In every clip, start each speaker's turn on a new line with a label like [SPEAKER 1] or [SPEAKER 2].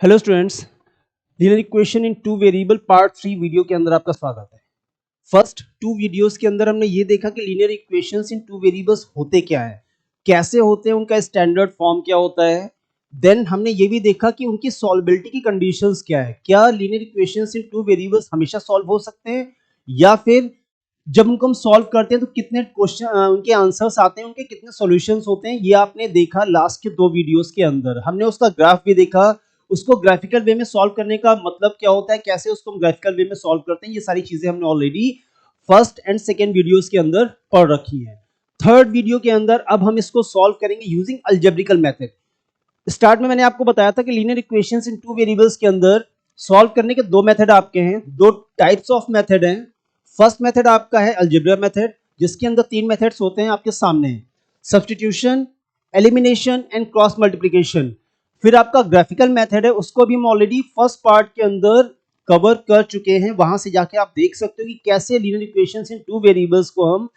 [SPEAKER 1] Hello students, linear equation in two variable part 3 video के अंदर आपका स्वागत है। फर्स्ट टू वीडियोस के अंदर हमने ये देखा कि लीनियर इक्वेशंस इन टू वेरिएबल्स होते क्या है, कैसे होते हैं, उनका स्टैंडर्ड फॉर्म क्या होता है। देन हमने ये भी देखा कि उनकी सॉल्वेबिलिटी की कंडीशंस क्या है, क्या लीनियर इक्वेशंस इन टू वेरिएबल्स हमेशा सॉल्व हो सकते हैं या फिर जब उनको हम सॉल्व करते हैं तो कितने क्वेश्चन उनके आंसर्स आते हैं, उनके कितने सॉल्यूशंस होते हैं। ये आपने देखा लास्ट के दो वीडियोस के अंदर। हमने उसका ग्राफ भी देखा, उसको ग्राफिकल वे में सॉल्व करने का मतलब क्या होता है, कैसे उसको हम ग्राफिकल वे में सॉल्व करते हैं। ये सारी चीजें हमने already first and second videos के अंदर पढ़ रखी है। थर्ड वीडियो के अंदर अब हम इसको सॉल्व करेंगे यूजिंग अलजेब्रिकल मेथड। स्टार्ट में मैंने आपको बताया था कि लीनियर इक्वेशंस इन टू वेरिएबल्स के अंदर सॉल्व करने के दो मेथड आपके हैं, दो टाइप्स ऑफ मेथड हैं। फर्स्ट मेथड आपका है अलजेब्रा मेथड, जिसके अंदर तीन मेथड्स होते हैं आपके सामने, substitution, elimination and cross multiplication. फिर आपका ग्राफिकल मेथड है, उसको भी हम ऑलरेडी फर्स्ट पार्ट के अंदर कवर कर चुके हैं। वहां से जाके आप देख सकते हो कि कैसे लीनियर इक्वेशंस इन टू वेरिएबल्स को हम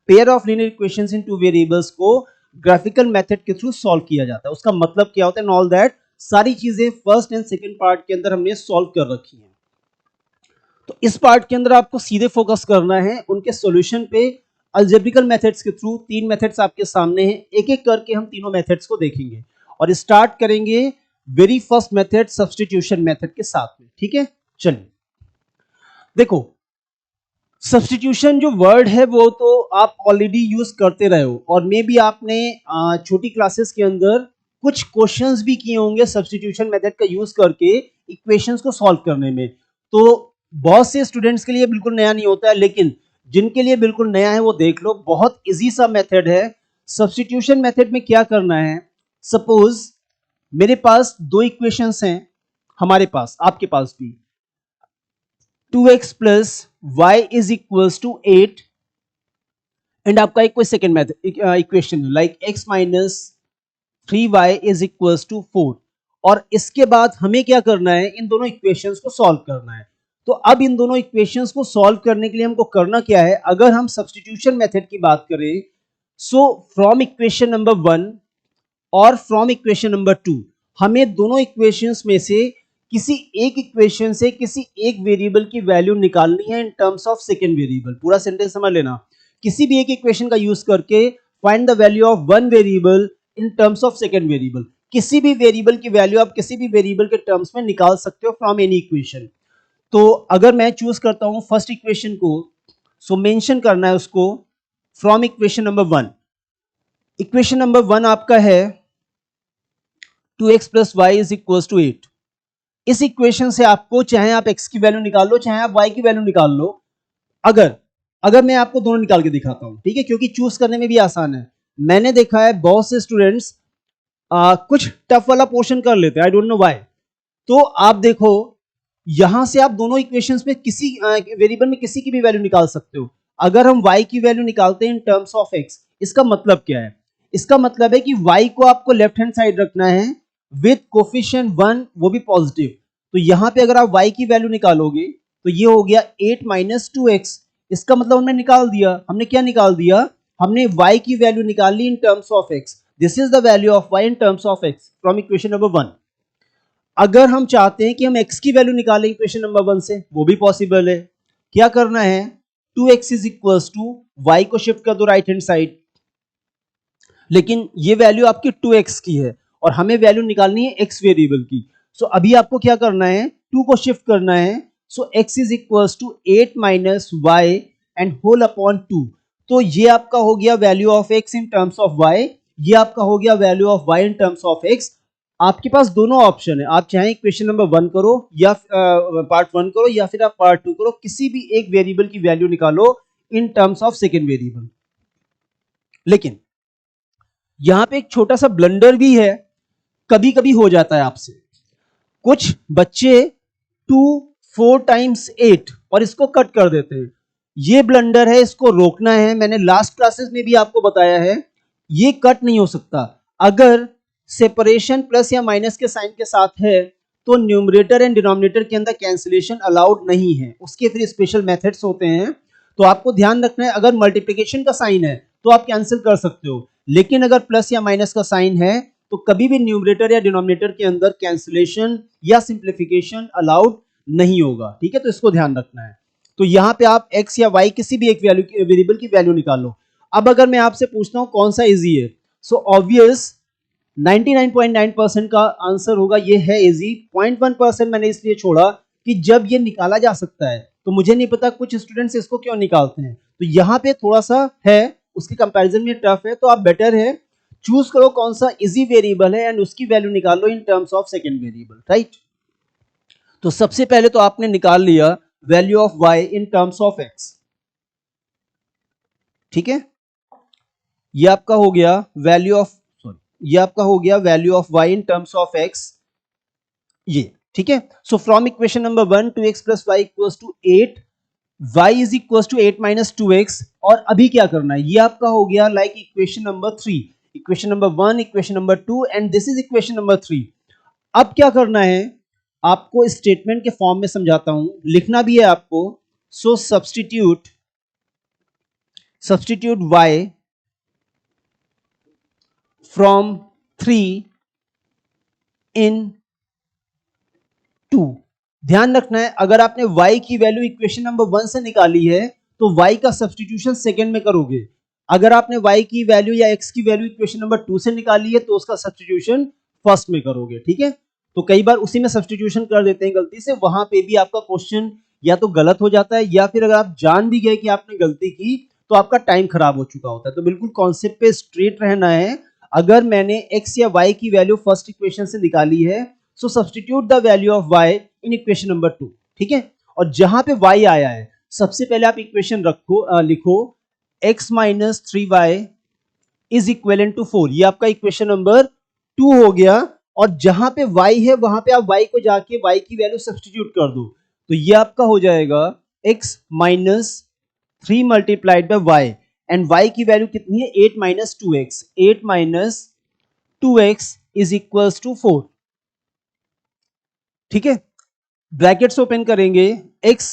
[SPEAKER 1] pair of linear equations in two variables को ग्राफिकल मेथड के थ्रू सॉल्व किया जाता है, उसका मतलब क्या होता है, ऑल दैट सारी चीजें फर्स्ट एंड सेकंड पार्ट के अंदर हमने सॉल्व कर रखी हैं। तो इस पार्ट के अंदर आपको सीधे फोकस करना है उनके सॉल्यूशन पे। अलजेब्रिकल मेथड्स के थ्रू तीन मेथड्स आपके सामने हैं, एक एक करके हम तीनों मेथड्स को देखेंगे और स्टार्ट करेंगे very first method substitution method के साथ में। ठीक है, चलिए देखो, सब्स्टिट्यूशन जो वर्ड है वो तो आप ऑलरेडी यूज करते रहे हो और मे बी आपने छोटी क्लासेस के अंदर कुछ क्वेश्चंस भी किए होंगे सब्स्टिट्यूशन मेथड का यूज करके इक्वेशंस को सॉल्व करने में। तो बहुत से स्टूडेंट्स के लिए बिल्कुल नया नहीं होता है, लेकिन जिनके लिए बिल्कुल नया है वो देख लो, बहुत इजी सा मेथड है। सब्स्टिट्यूशन मेथड में क्या करना है, सपोज मेरे पास दो इक्वेशंस हैं, हमारे पास आपके पास भी 2x plus y is equals to 8 and आपका एक कोई second method equation like x minus 3y is equals to 4। और इसके बाद हमें क्या करना है, इन दोनों इक्वेशंस को सॉल्व करना है। तो अब इन दोनों इक्वेशंस को सॉल्व करने के लिए हमको करना क्या है, अगर हम सब्स्टिट्यूशन मेथड की बात करें, सो फ्रॉम इक्वेशन नंबर 1 और फ्रॉम इक्वेशन नंबर 2 हमें दोनों इक्वेशंस में से किसी एक इक्वेशन से किसी एक वेरिएबल की वैल्यू निकालनी है इन टर्म्स ऑफ सेकेंड वेरिएबल। पूरा सेंटेंस समझ लेना, किसी भी एक इक्वेशन का यूज करके find the value of one variable in terms of second variable. किसी भी वेरिएबल की वैल्यू आप किसी भी वेरिएबल के टर्म्स में निकाल सकते हो फ्रॉम एनी इक्वेशन। तो अगर मैं चूज करता हूं फर्स्ट इक्वेशन को, सो मेंशन करना है उसको from equation number 1। Equation number 1 आपका है 2x plus y is equal to 8। इस इक्वेशन से आपको चाहे आप x की वैल्यू निकाल लो, चाहे आप y की वैल्यू निकाल लो। अगर मैं आपको दोनों निकाल के दिखाता हूं, ठीक है, क्योंकि चूज करने में भी आसान है। मैंने देखा है बहुत से स्टूडेंट्स कुछ टफ वाला पोर्शन कर लेते हैं, आई डोंट नो व्हाई। तो आप देखो, यहां से आप दोनों इक्वेशंस में किसी वेरिएबल में किसी की भी वैल्यू निकाल सकते हो। अगर हम y की वैल्यू निकालते हैं इन टर्म्स ऑफ x, इसका मतलब क्या है, इसका मतलब है कि y को आपको लेफ्ट हैंड साइड रखना है विद कोफिशिएंट 1, वो भी पॉजिटिव। तो यहां पे अगर आप y की वैल्यू निकालोगे तो ये हो गया 8 माइनस 2x। इसका मतलब हमने निकाल दिया, हमने क्या निकाल दिया, हमने y की वैल्यू निकाल ली in terms of x। This is the value of y in terms of x from equation number 1। अगर हम चाहते हैं कि हम x की वैल्यू निकालें इक्वेशन नंबर 1 से, वो भी पॉसिबल है। क्या करना है, 2x is equals to y को शिफ्ट कर दो राइट हैंड साइड, लेकिन ये वैल्यू आपकी 2x की है और हमें वैल्यू निकालनी है x वेरिएबल की। सो अभी आपको क्या करना है, 2 को शिफ्ट करना है। So x is equals to 8 minus y and whole upon 2। तो ये आपका हो गया value of x in terms of y, ये आपका हो गया value of y in terms of x। आपके पास दोनों ऑप्शन है, आप चाहे इक्वेशन नंबर 1 करो या पार्ट 1 करो या फिर आप पार्ट 2 करो, किसी भी एक वेरिएबल की वैल्यू निकालो इन टर्म्स ऑफ सेकेंड वेरिएबल। लेकिन यहां पे एक छोटा सा ब्लंडर भी है, कभी कभी हो जाता है आपसे। कुछ बच्चे 2 4 टाइम्स 8 और इसको कट कर देते हैं, ये ब्लंडर है, इसको रोकना है। मैंने लास्ट क्लासेस में भी आपको बताया है, ये कट नहीं हो सकता। अगर सेपरेशन प्लस या माइनस के साइन के साथ है तो न्यूमरेटर एंड डिनोमिनेटर के अंदर कैंसिलेशन अलाउड नहीं है, उसके फिर स्पेशल मेथड्स होते हैं। तो आपको ध्यान रखना है, अगर मल्टीप्लिकेशन का साइन है तो आप कैंसिल कर सकते हो, लेकिन अगर प्लस या माइनस का साइन है तो कभी भी न्यूमरेटर या डिनोमिनेटर के अंदर कैंसिलेशन या सिंप्लीफिकेशन अलाउड नहीं होगा, ठीक है, तो इसको ध्यान रखना है। तो यहाँ पे आप x या y किसी भी एक वैल्यू वेरिएबल की वैल्यू निकालो। अब अगर मैं आपसे पूछता हूँ कौन सा इजी है, सो ऑब्वियस 99.9% का आंसर होगा ये है इजी। 0.1% मैंने इसलिए छोड़ा कि जब ये निकाला जा सकता है तो मुझे नहीं पता कुछ स्टूडेंट्स इसको क्यों निकालते हैं, तो यहाँ पे थोड़ा सा है, उसके कंपैरिजन में टफ है, तो आप बेटर है चूज करो कौन सा इजी वेरिएबल है एंड उसकी वैल्यू निकालो इन terms of second variable, right. तो सबसे पहले तो आपने निकाल लिया value of y in terms of x, ठीक है, ये आपका हो गया वैल्यू ऑफ ये आपका हो गया value of y in terms of x, ये ठीक है। So from equation number 1 2x plus y equals to 8, y is equals to 8 minus 2x, और अभी क्या करना है, ये आपका हो गया like equation number 3, equation number 1, equation number 2 and this is equation number 3। अब क्या करना है, आपको स्टेटमेंट के फॉर्म में समझाता हूं, लिखना भी है आपको। सो सब्स्टिट्यूट y फ्रॉम 3 इन 2। ध्यान रखना है, अगर आपने y की वैल्यू इक्वेशन नंबर 1 से निकाली है तो y का सब्स्टिट्यूशन सेकंड में करोगे। अगर आपने y की वैल्यू या x की वैल्यू इक्वेशन नंबर 2 से निकाली है तो उसका सब्स्टिट्यूशन फर्स्ट में करोगे, ठीक है। तो कई बार उसी में सब्स्टिट्यूशन कर देते हैं गलती से, वहां पे भी आपका क्वेश्चन या तो गलत हो जाता है या फिर अगर आप जान भी गए कि आपने गलती की तो आपका टाइम खराब हो चुका होता है। तो बिल्कुल कॉन्सेप्ट पे स्ट्रेट रहना है। अगर मैंने x या y की वैल्यू फर्स्ट इक्वेशन से निकाली है, so substitute the value of y in equation number 2, ठीक है। और जहां पे y आया है सबसे पहले आप इक्वेशन लिखो x minus 3y is equivalent to 4, ये आपका इक्वेशन नंबर 2 हो गया। और जहां पे y है वहां पे आप y को जाके y की वैल्यू सब्स्टिट्यूट कर दो, तो ये आपका हो जाएगा x minus 3 multiplied by y, and y की वैल्यू कितनी है 8 minus 2x, 8 minus 2x is equals to 4, ठीक है। ब्रैकेट्स ओपन करेंगे, x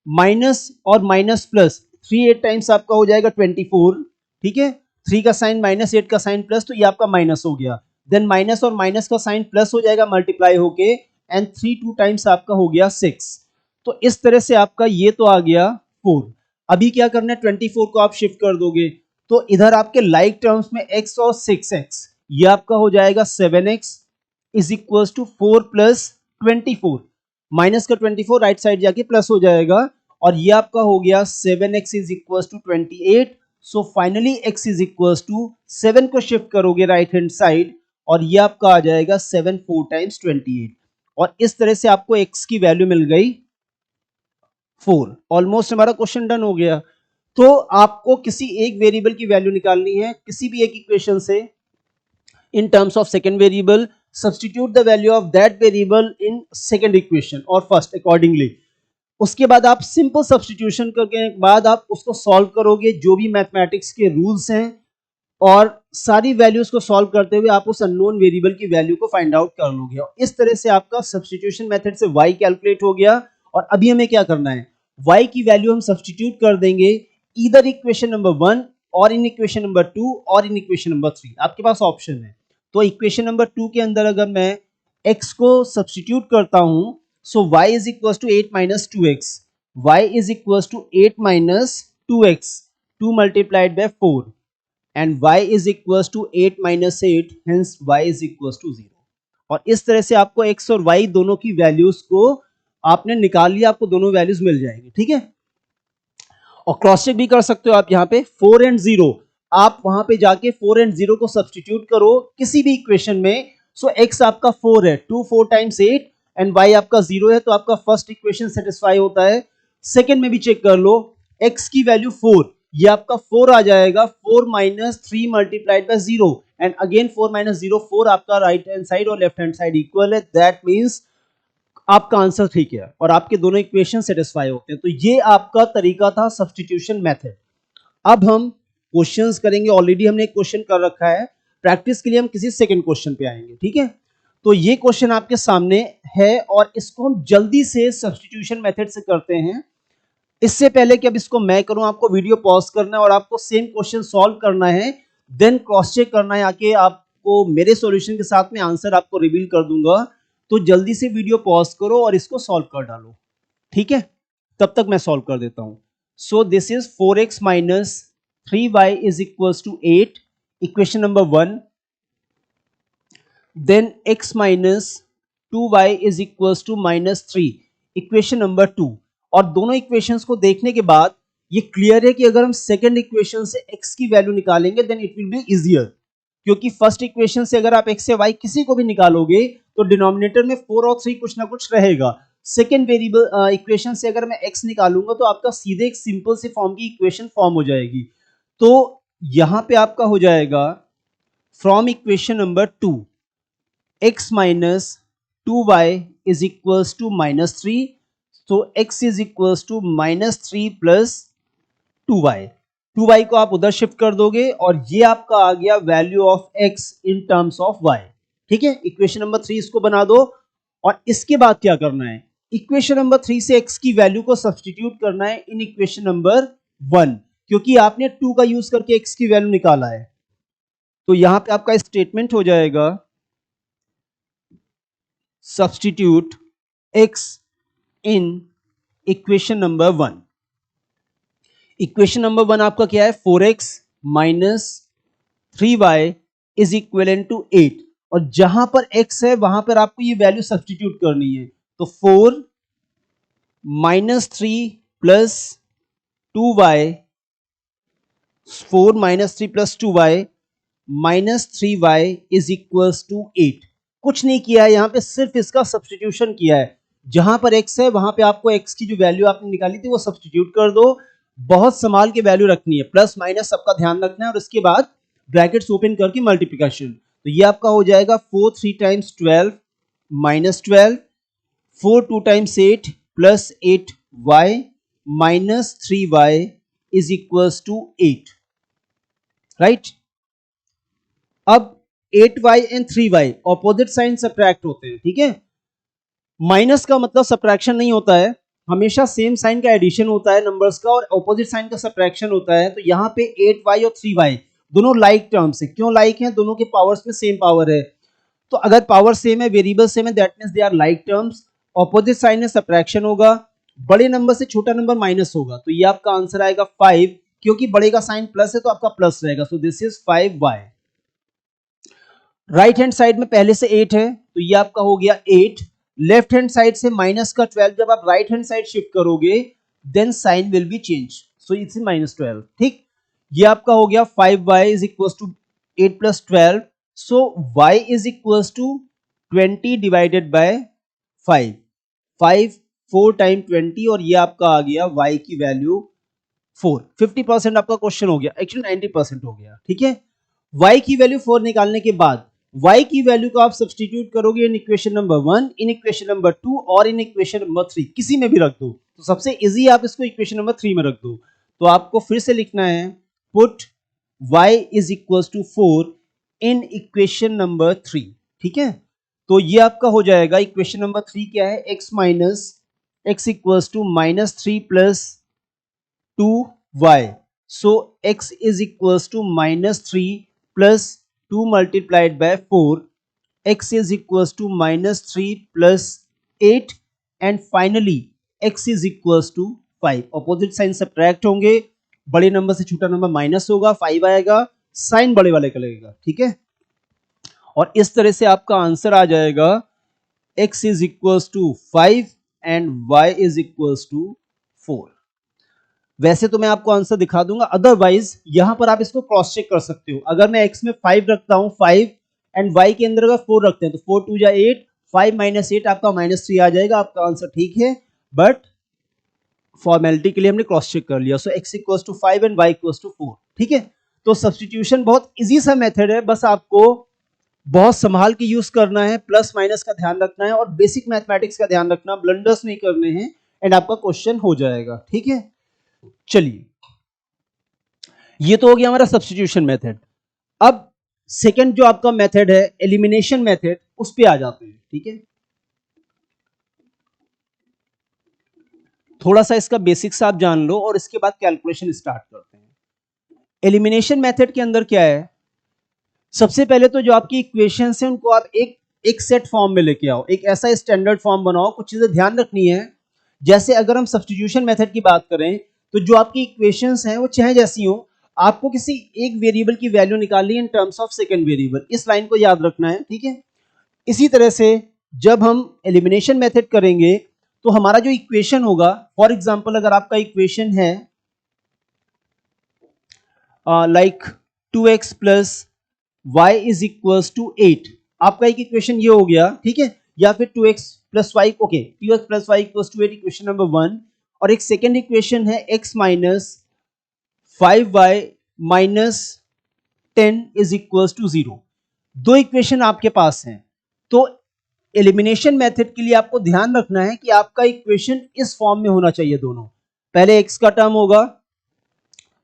[SPEAKER 1] माइनस और माइनस प्लस 3 8 टाइम्स आपका हो जाएगा 24, ठीक है। 3 का साइन माइनस 8 का साइन प्लस, तो ये आपका माइनस हो गया। देन माइनस और माइनस का साइन प्लस हो जाएगा मल्टीप्लाई होके, एंड 3 2 टाइम्स आपका हो गया 6। तो इस तरह से आपका ये तो आ गया 4। अभी क्या करना है, 24 को आप शिफ्ट कर दोगे तो इधर आपके लाइक टर्म्स में x और 6x, ये आपका हो जाएगा 7x is equals to 4 plus 24, minus का 24 राइट साइड जाके प्लस हो जाएगा, और ये आपका हो गया 7x is equals to 28। So finally x is equals to 7 को शिफ्ट करोगे राइट हैंड साइड और ये आपका आ जाएगा 7 4 टाइम्स 28, और इस तरह से आपको x की वैल्यू मिल गई 4। ऑलमोस्ट हमारा क्वेश्चन डन हो गया। तो आपको किसी एक वेरिएबल की वैल्यू निकालनी है किसी भी एक इक्वेशन से in terms of second variable, substitute the value of that variable in second equation or first accordingly। उसके बाद आप सिंपल सब्स्टिट्यूशन करके बाद आप उसको सॉल्व करोगे, जो भी मैथमेटिक्स के रूल्स हैं, और सारी वैल्यूज को सॉल्व करते हुए आप उस अननोन वेरिएबल की वैल्यू को फाइंड आउट कर लोगे। और इस तरह से आपका सब्स्टिट्यूशन मेथड से y कैलकुलेट हो गया। और अभी हमें क्या करना है, y की वैल्यू हम सब्स्टिट्यूट कर देंगे इधर इक्वेशन नंबर 1 और इन इक्वेशन नंबर 2 और इन इक्वेशन नंबर 3, आपके पास ऑप्शन है। तो इक्वेशन नंबर 2 के अंदर अगर मैं x को सब्स्टिट्यूट करता हूं, so y is equal to 8 minus 2x, y is equal to 8 minus 2x, 2 multiplied by 4, and y is equal to 8 minus 8, hence y is equal to 0। और इस तरह से आपको x और y दोनों की वैल्यूज को आपने निकाल लिया, आपको दोनों वैल्यूज मिल जाएंगी, ठीक है। और क्रॉस चेक भी कर सकते हो आप यहाँ पे 4 एंड 0, आप वहां पे जाके 4 एंड 0 को सब्स्टिट्यूट करो किसी भी इक्वेशन में। सो x आपका 4 है, 2 4 टाइम्स 8, एंड y आपका 0 है, तो आपका फर्स्ट इक्वेशन सेटिस्फाई होता है। सेकंड में भी चेक कर लो, x की वैल्यू 4, ये आपका 4 आ जाएगा, 4 minus 3 multiplied bye 0, and again 4 minus 0 4, आपका राइट हैंड साइड और लेफ्ट हैंड साइड इक्वल है, दैट मींस आपका आंसर ठीक है और आपके दोनों इक्वेशन सेटिस्फाई होते हैं। तो ये आपका तरीका था सब्स्टिट्यूशन मेथड। अब हम क्वेश्चंस करेंगे, ऑलरेडी हमने एक क्वेश्चन कर रखा है, प्रैक्टिस के लिए हम किसी सेकंड क्वेश्चन पे आएंगे, ठीक है। तो ये क्वेश्चन आपके सामने है और इसको हम जल्दी से सब्स्टिट्यूशन मेथड से करते हैं। इससे पहले कि अब इसको मैं करूं, आपको वीडियो पॉज करना है और आपको सेम क्वेश्चन सॉल्व करना है, देन क्रॉस चेक करना है आके आपको आपको मेरे सॉल्यूशन के साथ में आंसर आपको रिवील कर दूंगा, तो जल्दी से वीडियो पॉज करो और इसको सॉल्व कर डालो, ठीक है। तब तक मैं सॉल्व कर देता हूं। So this is 4x minus 3y is equals to 8, equation number 1। Then x minus 2y is equals to -3, equation number 2। और दोनों इक्वेशंस को देखने के बाद ये क्लियर है कि अगर हम सेकंड इक्वेशन से x की वैल्यू निकालेंगे then it will be easier, क्योंकि फर्स्ट इक्वेशन से अगर आप x या y किसी को भी निकालोगे तो डिनोमिनेटर में 4 और 3 कुछ ना कुछ रहेगा। सेकंड वेरिएबल इक्वेशन से अगर मैं x निकालूंगा तो आपका सीधे एक सिंपल सी फॉर्म की इक्वेशन फॉर्म हो जाएगी। तो यहां पे आपका हो जाएगा from equation number 2 x minus 2y is equals to -3, तो x is equals to -3 plus 2y। 2y को आप उधर शिफ्ट कर दोगे और ये आपका आ गया value of x in terms of y, ठीक है। इक्वेशन नंबर 3 इसको बना दो और इसके बाद क्या करना है, इक्वेशन नंबर 3 से x की वैल्यू को सब्स्टिट्यूट करना है इन इक्वेशन नंबर 1, क्योंकि आपने 2 का यूज करके x की वैल्यू निकाला है। तो यहां पे आपका स्टेटमेंट हो जाएगा सब्स्टिट्यूट x इन इक्वेशन नंबर 1। इक्वेशन नंबर 1 आपका क्या है, 4x minus 3y is equal to 8, और जहां पर x है वहां पर आपको ये वैल्यू सब्स्टिट्यूट करनी है। तो 4 minus 3 plus 2y, 4 minus 3 plus 2y minus 3y is equals to 8। कुछ नहीं किया है यहां पे, सिर्फ इसका सब्स्टिट्यूशन किया है। जहां पर x है वहां पे आपको x की जो वैल्यू आपने निकाली थी वो सब्स्टिट्यूट कर दो। बहुत संभाल के वैल्यू रखनी है, प्लस माइनस सबका ध्यान रखना है, और उसके बाद ब्रैकेट्स ओपन करके मल्टीप्लिकेशन। तो ये आपका हो जाएगा 4 3 times 12 minus 12, 4 2 times 8 plus 8y minus 3y is equals to 8, right. अब 8y and 3y opposite sign subtract होते हैं, ठीक है। माइनस का मतलब सब्ट्रैक्शन नहीं होता है, हमेशा सेम साइन का एडिशन होता है नंबर्स का, और ऑपोजिट साइन का सब्ट्रैक्शन होता है। तो यहाँ पे 8y और 3y दोनों लाइक टर्म्स है। क्यों लाइक हैं, दोनों के पावर्स में सेम पावर है। तो अगर पावर सेम है, वेरिएबल सेम है, that means they are like terms. Opposite sign में सब्ट्रैक्शन होगा, बड़े नंबर से छोटा नंबर माइनस होगा, तो ये आपका आंसर आएगा 5, क्योंकि बड़े का साइन प्लस है तो आपका प्लस रहेगा। सो this is 5y। Right hand side में पहले से 8 है तो ये आपका हो गया 8। लेफ्ट हैंड साइड से माइनस का 12 जब आप राइट हैंड साइड शिफ्ट करोगे then sign will be change, so it's -12, ठीक। ये आपका हो गया 5y is equals to 8 plus 12, so y is equals to 20 divided by 5, 5 4 time 20, और ये आपका आ गया y की वैल्यू 4। 50% आपका क्वेश्चन हो गया, एक्चुअली 90% हो गया, ठीक है। y की वैल्यू 4 निकालने के बाद y की वैल्यू को आप सब्स्टिट्यूट करोगे इन इक्वेशन नंबर 1, इन इक्वेशन नंबर 2 और इन इक्वेशन नंबर 3, किसी में भी रख दो। तो सबसे इजी आप इसको इक्वेशन नंबर 3 में रख दो। तो आपको फिर से लिखना है put y is equal to 4 in equation number 3, ठीक है। तो ये आपका हो जाएगा इक्वेशन नंबर 3 क्या है, x minus x equals to -3 plus 2y, so x is equals to -3 plus 2 multiplied by 4, x is equals to -3 plus 8, and finally x is equals to 5। Opposite sign subtract होंगे, बड़े number से छोटा number minus होगा, 5 आएगा, sign बड़े वाले का लगेगा, ठीक है। और इस तरह से आपका आंसर आ जाएगा x is equals to 5 and y is equals to 4। वैसे तो मैं आपको आंसर दिखा दूंगा, अदरवाइज यहां पर आप इसको क्रॉस चेक कर सकते हो। अगर मैं x में 5 रखता हूं 5 एंड y के अंदर अगर 4 रखते हैं तो 4 2 जा 8, 5 माइनस 8 आपका -3 आ जाएगा, आपका आंसर ठीक है। बट फॉर्मेलिटी के लिए हमने क्रॉस चेक कर लिया। So x equals to 5 and y equals to 4, ठीक है। तो सब्स्टिट्यूशन बहुत इजी सा मेथड है, बस आपको बहुत संभाल के यूज करना है, प्लस माइनस का ध्यान रखना है और बेसिक मैथमेटिक्स का ध्यान रखना, ब्लंडर्स नहीं करने हैं, एंड आपका क्वेश्चन हो जाएगा, ठीक है। चलिए, ये तो हो गया हमारा सब्स्टिट्यूशन मेथड। अब सेकंड जो आपका मेथड है एलिमिनेशन मेथड, उस पे आ जाते हैं, ठीक है। थोड़ा सा इसका बेसिक्स आप जान लो और इसके बाद कैलकुलेशन स्टार्ट करते हैं। एलिमिनेशन मेथड के अंदर क्या है, सबसे पहले तो जो आपकी इक्वेशंस हैं उनको आप एक सेट फॉर्म में लेके आओ, एक ऐसा स्टैंडर्ड फॉर्म बनाओ। कुछ चीजें ध्यान रखनी है, जैसे अगर हम सब्स्टिट्यूशन मेथड की बात करें तो जो आपकी इक्वेशंस हैं वो चाहे जैसी हो, आपको किसी एक वेरिएबल की वैल्यू निकालनी है इन टर्म्स ऑफ सेकंड वेरिएबल, इस लाइन को याद रखना है, ठीक है। इसी तरह से जब हम एलिमिनेशन मेथड करेंगे तो हमारा जो इक्वेशन होगा, फॉर एग्जांपल अगर आपका इक्वेशन है like 2x plus y is equals to 8, आपका एक इक्वेशन ये हो गया, ठीक है। या फिर 2x plus y, okay, 2x plus y equals to 8, equation number 1। और एक सेकेंड इक्वेशन है x minus 5y minus 10 is equals to 0। दो इक्वेशन आपके पास हैं, तो एलिमिनेशन मेथड के लिए आपको ध्यान रखना है कि आपका इक्वेशन इस फॉर्म में होना चाहिए दोनों। पहले x का टर्म होगा,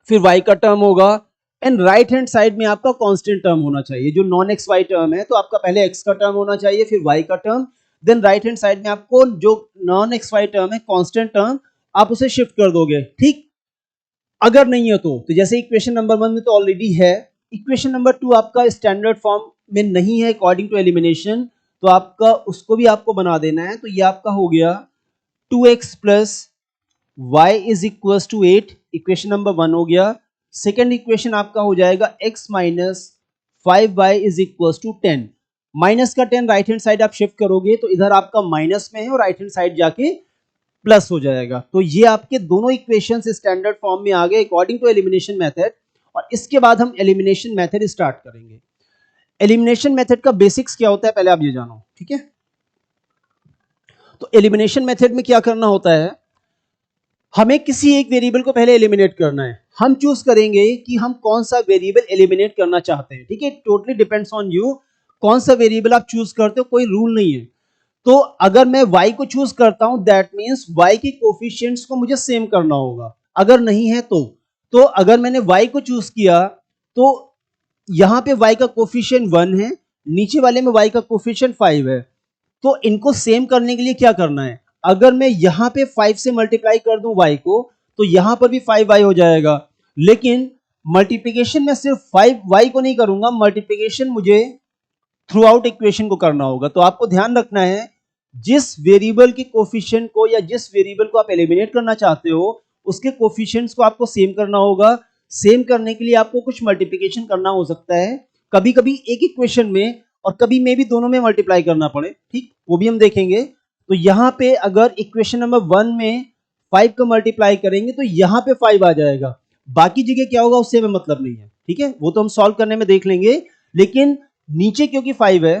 [SPEAKER 1] फिर y का टर्म होगा, एंड राइट हैंड साइड में आपका कांस्टेंट टर्म होना चाहिए। जो नॉन एक्स वाई टर्म है तो आपका पहले x का टर्म होना चाहिए, फिर y का term, then right hand side में आपको जो नॉन एक्स वाई टर्म है, कांस्टेंट टर्म, आप उसे शिफ्ट कर दोगे, ठीक। अगर नहीं है तो जैसे इक्वेशन नंबर 1 में तो ऑलरेडी है, इक्वेशन नंबर 2 आपका स्टैंडर्ड फॉर्म में नहीं है अकॉर्डिंग टू एलिमिनेशन, तो आपका उसको भी आपको बना देना है। तो ये आपका हो गया 2x plus y is equal to 8, equation number 1 हो गया। सेकेंड इक्वेशन आपका हो जाएगा x minus 5y is equal to 10, minus का 10 राइट हैंड साइड आप शिफ्ट करोगे तो इधर आपका माइनस में है और राइट हैंड साइड जाके प्लस हो जाएगा। तो ये आपके दोनों इक्वेशंस स्टैंडर्ड फॉर्म में आ गए अकॉर्डिंग टू एलिमिनेशन मेथड। और इसके बाद हम एलिमिनेशन मेथड स्टार्ट करेंगे। एलिमिनेशन मेथड का बेसिक्स क्या होता है पहले आप ये जानो, ठीक है। तो एलिमिनेशन मेथड में क्या करना होता है, हमें किसी एक वेरिएबल को पहले एलिमिनेट करना है। हम चूज करेंगे कि हम कौन सा वेरिएबल एलिमिनेट करना चाहते हैं, ठीक है। टोटली डिपेंड्स ऑन यू, कौन सा वेरिएबल आप चूज करते हो, कोई रूल नहीं है। तो अगर मैं y को चूज करता हूं, दैट मींस y के कोफिशिएंट्स को मुझे सेम करना होगा। अगर नहीं है तो अगर मैंने y को चूज किया तो यहां पे y का कोफिशिएंट 1 है, नीचे वाले में y का कोफिशिएंट 5 है। तो इनको सेम करने के लिए क्या करना है, अगर मैं यहां पे 5 से मल्टीप्लाई कर दूं y को, तो यहां पर भी 5y हो जाएगा। लेकिन मल्टीप्लिकेशन में सिर्फ 5y को नहीं करूंगा, मल्टीप्लिकेशन मुझे थ्रू आउट इक्वेशन को करना होगा। तो आपको ध्यान रखना है, जिस वेरिएबल के कोफिशिएंट को या जिस वेरिएबल को आप एलिमिनेट करना चाहते हो उसके कोफिशिएंट्स को आपको सेम करना होगा। सेम करने के लिए आपको कुछ मल्टीप्लिकेशन करना हो सकता है, कभी कभी एक इक्वेशन में और कभी में भी दोनों में मल्टीप्लाई करना पड़े, ठीक, वो भी हम देखेंगे। तो यहां पे अगर इक्वेशन नंबर 1 में 5 का मल्टीप्लाई करेंगे तो यहां पे 5 आ जाएगा, बाकी जगह क्या होगा उससे हमें मतलब नहीं है, ठीक है, वो तो हम सॉल्व करने में देख लेंगे। लेकिन नीचे क्योंकि 5 है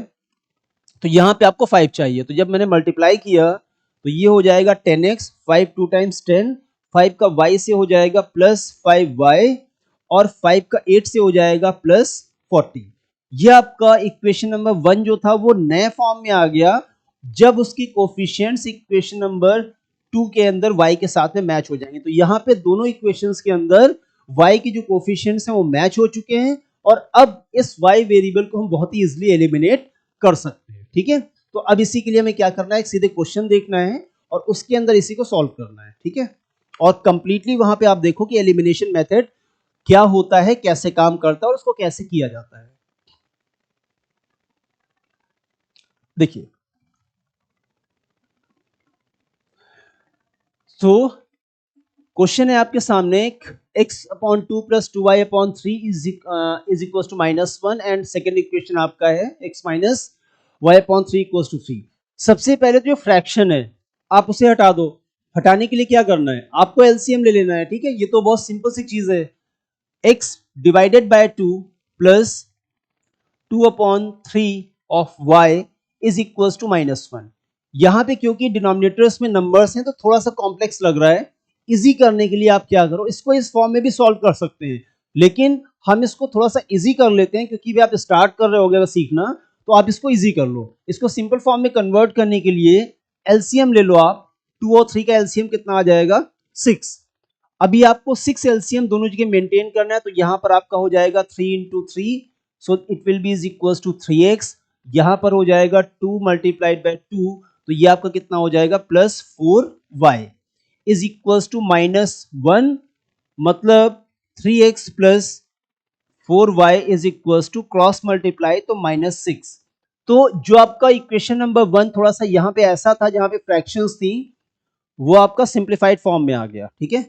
[SPEAKER 1] तो यहां पे आपको 5 चाहिए। तो जब मैंने मल्टीप्लाई किया तो ये हो जाएगा 10x, 5 2 टाइम्स 10, 5 का y से हो जाएगा प्लस 5y, और 5 का 8 से हो जाएगा प्लस 40। ये आपका इक्वेशन नंबर 1 जो था वो नए फॉर्म में आ गया जब उसकी कोफिशिएंट्स इक्वेशन नंबर 2 के अंदर y के साथ में मैच हो जाएंगे। तो यहाँ पे दोनों इक्वेशंस के अंदर y की जो कोफिशिएंट्स हैं वो मैच हो चुके हैं, और अब इस y वेरिएबल को हम बहुत ही इजीली एलिमिनेट कर सकते हैं, ठीक है। तो अब इसी के लिए हमें क्या करना है, एक सीधे क्वेश्चन देखना है और उसके अंदर इसी को सॉल्व करना है, ठीक है। और कंप्लीटली वहां पे आप देखो कि एलिमिनेशन मेथड क्या होता है, कैसे काम करता है और उसको कैसे किया जाता है। देखिए, तो क्वेश्चन है आपके सामने, x upon 2 plus 2y upon 3 is equal to -1, and second equation आपका है x minus y upon 3 equal to 3। सबसे पहले तो जो फ्रैक्शन है आप उसे हटा दो। हटाने के लिए क्या करना है, आपको एलसीएम ले लेना है, ठीक है। ये तो बहुत सिंपल सी चीज है, x divided by 2 plus 2 upon 3 of y is equal to -1। यहां पे क्योंकि डिनोमिनेटर्स में नंबर्स हैं तो थोड़ा सा कॉम्प्लेक्स लग रहा है। इजी करने के लिए आप क्या करो, इसको इस फॉर्म में भी सॉल्व कर सकते हैं, लेकिन हम इसको थोड़ा सा इजी कर लेते हैं क्योंकि भी आप स्टार्ट कर रहे होगे सीखना, तो आप इसको इजी कर लो। इसको सिंपल फॉर्म में कन्वर्ट करने के लिए एलसीएम ले लो आप। 2 और 3 का एलसीएम कितना आ जाएगा, 6। अभी आपको 6 एलसीएम दोनों जगह मेंटेन करना है, तो यहां पर आपका हो जाएगा 3 into 3, so it will be is equal to 3x। यहां पर हो जाएगा 2 मल्टीप्लाइड बाय 2, तो ये आपका कितना हो जाएगा plus 4y is equal to -1, मतलब 3x plus 4y is equal to cross multiply तो -6। तो जो आपका इक्वेशन नंबर 1 थोड़ा सा यहाँ पे ऐसा था जहां पे फ्रैक्शंस थी, वो आपका सिंप्लीफाइड फॉर्म में आ गया। ठीक है,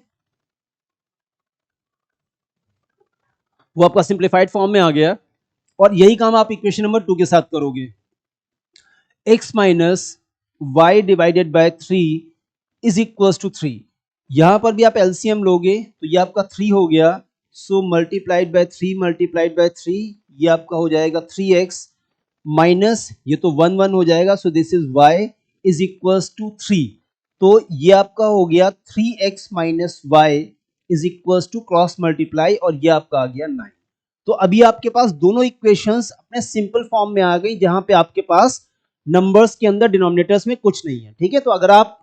[SPEAKER 1] वो आपका सिंप्लीफाइड फॉर्म में आ गया और यही काम आप इक्वेशन नंबर 2 के साथ करोगे। x minus y divided by 3 is equal to 3। यहां पर भी आप एलसीएम लोगे तो ये आपका 3 हो गया, सो मल्टीप्लाइड बाय 3 मल्टीप्लाइड बाय 3, ये आपका हो जाएगा 3x माइनस ये तो 1 1 हो जाएगा, so this is y is equal to 3। तो ये आपका हो गया 3x minus y is equal to cross multiply और ये आपका आ गया 9। तो अभी आपके पास दोनों इक्वेशंस अपने सिंपल फॉर्म में आ गई जहां पे आपके पास नंबर्स के अंदर डिनोमिनेटर्स में कुछ नहीं है। ठीक है, तो अगर आप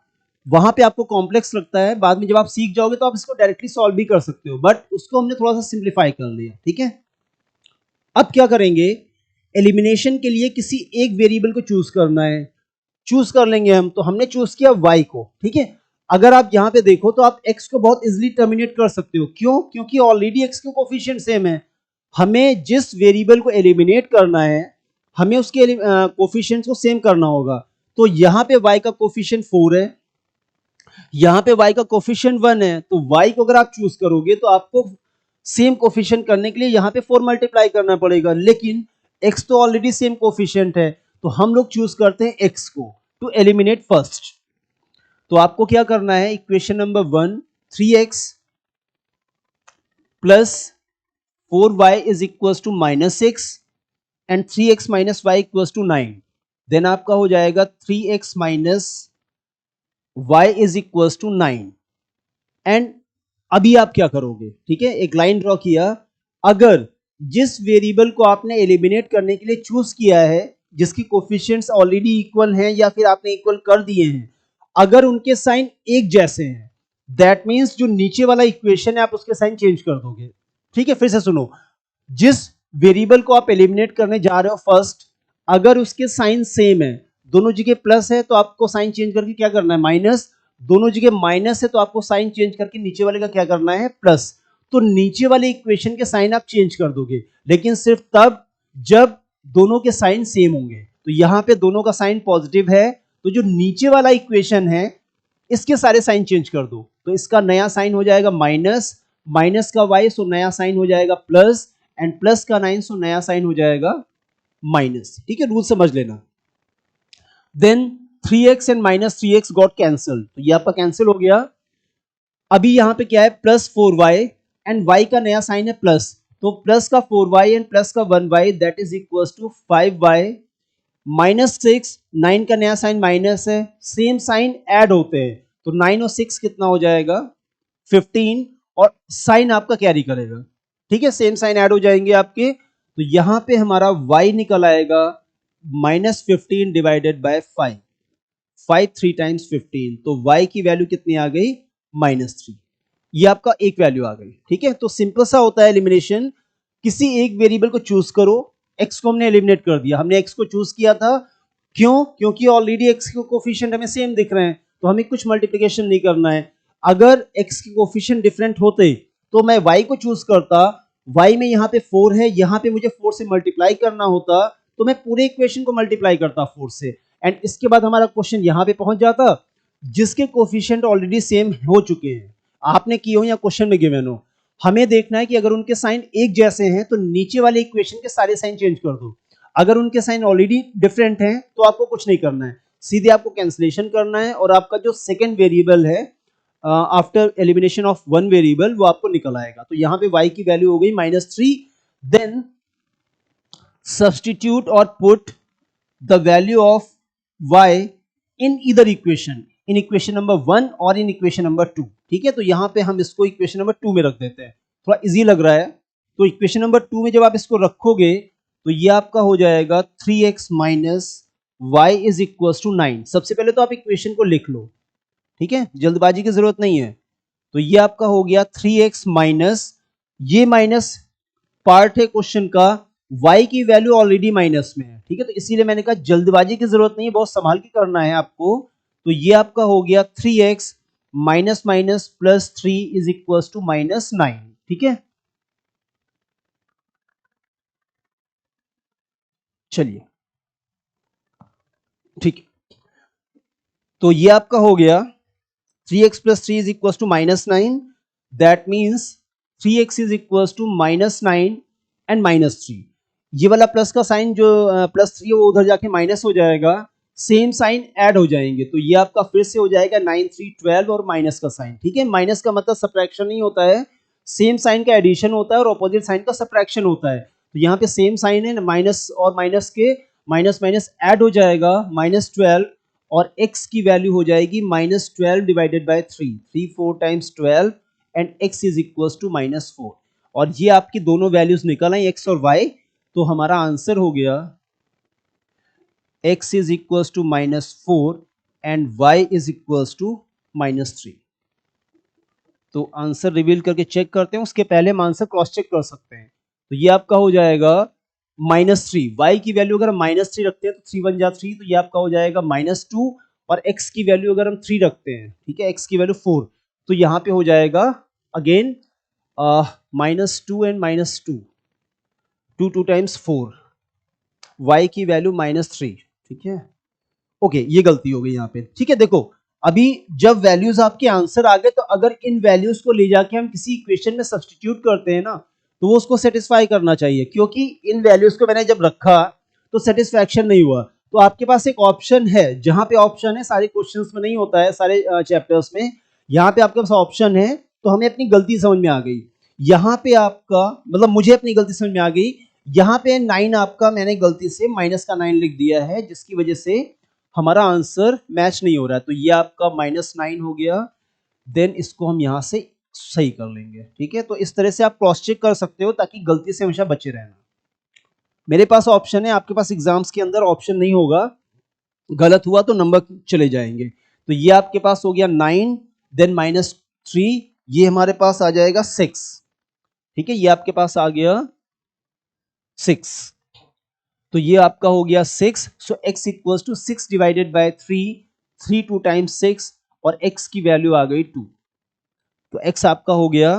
[SPEAKER 1] वहां पे आपको कॉम्प्लेक्स लगता है, बाद में जब आप सीख जाओगे तो आप इसको डायरेक्टली सॉल्व भी कर सकते हो, बट उसको हमने थोड़ा सा सिंप्लीफाई कर लिया। ठीक है, अब क्या करेंगे, एलिमिनेशन के लिए किसी एक वेरिएबल को चूज करना है। चूज कर लेंगे हम, तो हमने चूज किया y को। ठीक है, अगर आप यहां पे देखो तो आप x को बहुत इजीली टर्मिनेट कर सकते हो। क्यों? क्योंकि ऑलरेडी x के कोफिशिएंट सेम है। हमें जिस वेरिएबल को एलिमिनेट करना है, हमें उसके कोफिशिएंट्स को सेम करना होगा। तो यहाँ पे y का कोफिशिएंट 4 है, यहाँ पे y का कोफिशिएंट 1 है, तो y को अगर आप चूज करोगे तो आपको सेम कोफिशिएंट करने के लिए यहाँ पे 4 मल्टीप्लाई करना पड़ेगा, लेकिन x तो ऑलरेडी सेम कोफिशिएंट है, तो हम लोग चूज करते हैं x को टू एलिमिनेट फर्स्ट। तो आपको क्या करना है, equation number 1 3x plus 4y is equal to -6 and 3x minus y equal to 9। Then आपका हो जाएगा 3x minus y is equal to 9। And अभी आप क्या करोगे, ठीक है, एक लाइन ड्रॉ किया। अगर जिस वेरिएबल को आपने एलिमिनेट करने के लिए चूज किया है, जिसकी कोफिशिएंट्स ऑलरेडी इक्वल हैं या फिर आपने इक्वल कर दिए हैं, अगर उनके साइन एक जैसे हैं, दैट मींस जो नीचे वाला इक्वेशन है आप उसके साइन चेंज कर दोगे। ठीक है, फिर से सुनो, जिस वेरिएबल को आप एलिमिनेट करने जा रहे हो फर्स्ट, अगर उसके साइन सेम है, दोनों जगह प्लस है तो आपको साइन चेंज करके क्या करना है, माइनस। दोनों जगह माइनस है तो आपको साइन चेंज करके नीचे वाले का क्या करना है, प्लस। तो नीचे वाले इक्वेशन के साइन आप चेंज कर दोगे, लेकिन सिर्फ तब जब दोनों के साइन सेम होंगे। तो यहां पे दोनों का साइन पॉजिटिव है, तो जो नीचे वाला इक्वेशन है इसके सारे साइन चेंज कर दो, तो इसका नया साइन हो जाएगा माइनस, माइनस का y सो नया साइन हो जाएगा प्लस, एंड प्लस का 9 सो नया साइन हो जाएगा माइनस। ठीक है, रूल समझ लेना। Then 3x and minus 3x got cancel, तो ये आपका कैंसिल हो गया। अभी यहां पे क्या है, प्लस 4y एंड y का नया साइन है प्लस, तो प्लस का 4y एंड प्लस का 1y that is equal to 5y minus 6, 9 का नया साइन माइनस है, सेम साइन ऐड होते हैं, तो 9 और 6 कितना हो जाएगा 15, और साइन आपका कैरी करेगा। ठीक है, सेम साइन ऐड हो जाएंगे आपके, तो यहां पे हमारा y निकल आएगा -15 डिवाइडेड बाय 5, 5 3 टाइम्स 15, तो y की वैल्यू कितनी आ गई, -3। ये आपका एक वैल्यू आ गई। ठीक है, तो सिंपल सा होता है एलिमिनेशन, किसी एक वेरिएबल को चूज करो। x को हमने एलिमिनेट कर दिया, हमने x को चूज किया था, क्यों? क्योंकि ऑलरेडी x के कोफिशिएंट हमें सेम दिख रहे हैं, तो हमें कुछ मल्टीप्लिकेशन नहीं करना है। अगर x के कोफिशिएंट डिफरेंट होते तो मैं y को चूज करता, y में यहाँ पे 4 है, यहाँ पे मुझे 4 से मल्टीप्लाई करना होता, तो मैं पूरे इक्वेशन को मल्टीप्लाई करता 4 से, एंड इसके बाद हमारा क्वेश्चन यहाँ पे पहुंच जाता, जिसके कोफिशिएंट ऑलरेडी सेम हो चुके हैं, आपने किए हो या क्वेश्चन में गिवन हो। हमें देखना है कि अगर उनके साइन एक जैसे हैं तो नीचे वाले इक्वेशन के सारे साइन चेंज कर दो, अगर उनके साइन ऑलरेडी डिफरेंट हैं तो आपको कुछ नहीं करना है, सीधे आपको कैंसिलेशन करना है, और आपका जो सेकेंड वेरिएबल है after elimination of one variable वो आपको निकल आएगा। तो यहाँ पे y की वैल्यू हो गई -3। देन सब्स्टिट्यूट और put the value of y in either equation, in equation number 1 और इन इक्वेशन नंबर 2। ठीक है, तो यहां पे हम इसको इक्वेशन नंबर 2 में रख देते हैं, थोड़ा इजी लग रहा है। तो इक्वेशन नंबर 2 में जब आप इसको रखोगे तो ये आपका हो जाएगा 3x minus y is equal to 9। सबसे पहले तो आप इक्वेशन को लिख लो, ठीक है, जल्दबाजी की जरूरत नहीं है। तो ये आपका हो गया 3x माइनस, ये माइनस पार्ट है क्वेश्चन का, y की वैल्यू ऑलरेडी माइनस में है। ठीक है, तो इसीलिए मैंने कहा जल्दबाजी की जरूरत नहीं है, बहुत संभाल के करना है आपको। तो ये आपका हो गया 3x minus minus plus 3 is equal to -9। ठीक है, चलिए ठीक है, तो ये आपका हो गया 3x plus 3 is equals to -9. That means 3x is equals to -9 and -3. ये वाला प्लस का साइन जो +3 है वो उधर जाके माइनस हो जाएगा, सेम साइन ऐड हो जाएंगे, तो ये आपका फिर से हो जाएगा 9 3 12 और माइनस का साइन। ठीक है, माइनस का मतलब सब्ट्रैक्शन नहीं होता है, सेम साइन का एडिशन होता है और ऑपोजिट साइन का सब्ट्रैक्शन होता है। तो यहाँ पे सेम साइन है, माइनस और माइनस के माइनस माइनस ऐड हो जाएगा -12 और x की वैल्यू हो जाएगी -12 divided by 3, 3 4 times 12 and x is equals to -4। और ये आपकी दोनों वैल्यूज निकल आई x और y, तो हमारा आंसर हो गया x is equals to -4 and y is equals to -3। तो आंसर रिवील करके चेक करते हैं, उसके पहले हम आंसर क्रॉस चेक कर सकते हैं। तो ये आपका हो जाएगा -3, y की वैल्यू अगर हम -3 रखते हैं तो 3 1 जा 3, तो ये आपका हो जाएगा -2 और x की वैल्यू अगर हम 3 रखते हैं, ठीक है, x की वैल्यू 4, तो यहाँ पे हो जाएगा अगेन -2 एंड -2, 2 2 टाइम्स 4, y की वैल्यू -3। ठीक है, ओके, ये गलती हो गई यहाँ पे। ठीक है, देखो अभी जब वैल्यूज आपके आंसर आ गए, तो अगर इन वैल्यूज को ले जाके हम किसी इक्वेशन में सब्स्टिट्यूट करते हैं ना, तो वो उसको सेटिस्फाई करना चाहिए, क्योंकि इन वैल्यूज को मैंने जब रखा तो सेटिस्फैक्शन नहीं हुआ। तो आपके पास एक ऑप्शन है, जहां पे ऑप्शन है, सारे क्वेश्चंस में नहीं होता है, सारे चैप्टर्स में, यहाँ पे आपके पास ऑप्शन है। तो हमें अपनी गलती समझ में आ गई, यहाँ पे आपका मतलब मुझे अपनी गलती समझ में आ गई, यहाँ पे 9 आपका मैंने गलती से माइनस का 9 लिख दिया है, जिसकी वजह से हमारा आंसर मैच नहीं हो रहा है। तो ये आपका -9 हो गया, देन इसको हम यहां से सही कर लेंगे। ठीक है, तो इस तरह से आप क्रॉस चेक कर सकते हो ताकि गलती से हमेशा बचे रहना। मेरे पास ऑप्शन है, आपके पास एग्जाम्स के अंदर ऑप्शन नहीं होगा, गलत हुआ तो नंबर चले जाएंगे। तो ये आपके पास हो गया 9 देन -3, ये हमारे पास आ जाएगा 6। ठीक है, ये आपके पास आ गया 6, तो ये आपका हो गया 6। So x equals to 6 divided by 3, 3 2 times 6 और x की वैल्यू आ गई 2, तो x आपका हो गया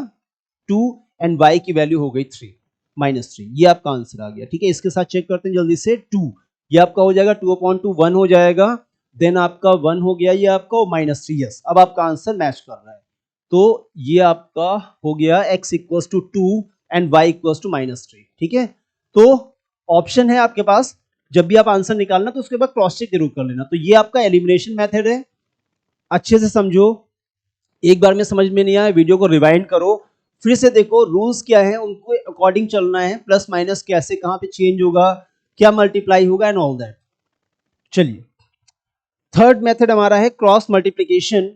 [SPEAKER 1] 2 एंड y की वैल्यू हो गई 3 -3। ये आपका आंसर आ गया। ठीक है, इसके साथ चेक करते हैं जल्दी से। 2 ये आपका हो जाएगा 2/2 1 हो जाएगा, देन आपका 1 हो गया, ये आपका -3। यस, अब आपका आंसर मैच कर रहा है। तो ये आपका हो गया x equals to 2 and y equals to -3। ठीक है, तो ऑप्शन है आपके पास, जब भी आप आंसर निकालना तो उसके बाद क्रॉस चेक जरूर कर लेना। तो ये आपका एलिमिनेशन मेथड है, अच्छे से समझो। एक बार में समझ में नहीं आया, वीडियो को रिवाइंड करो, फिर से देखो रूल्स क्या है, उनको अकॉर्डिंग चलना है, प्लस माइनस कैसे कहां पे चेंज होगा, क्या मल्टीप्लाई होगा एंड ऑल दैट। चलिए, थर्ड मेथड हमारा है क्रॉस मल्टीप्लिकेशन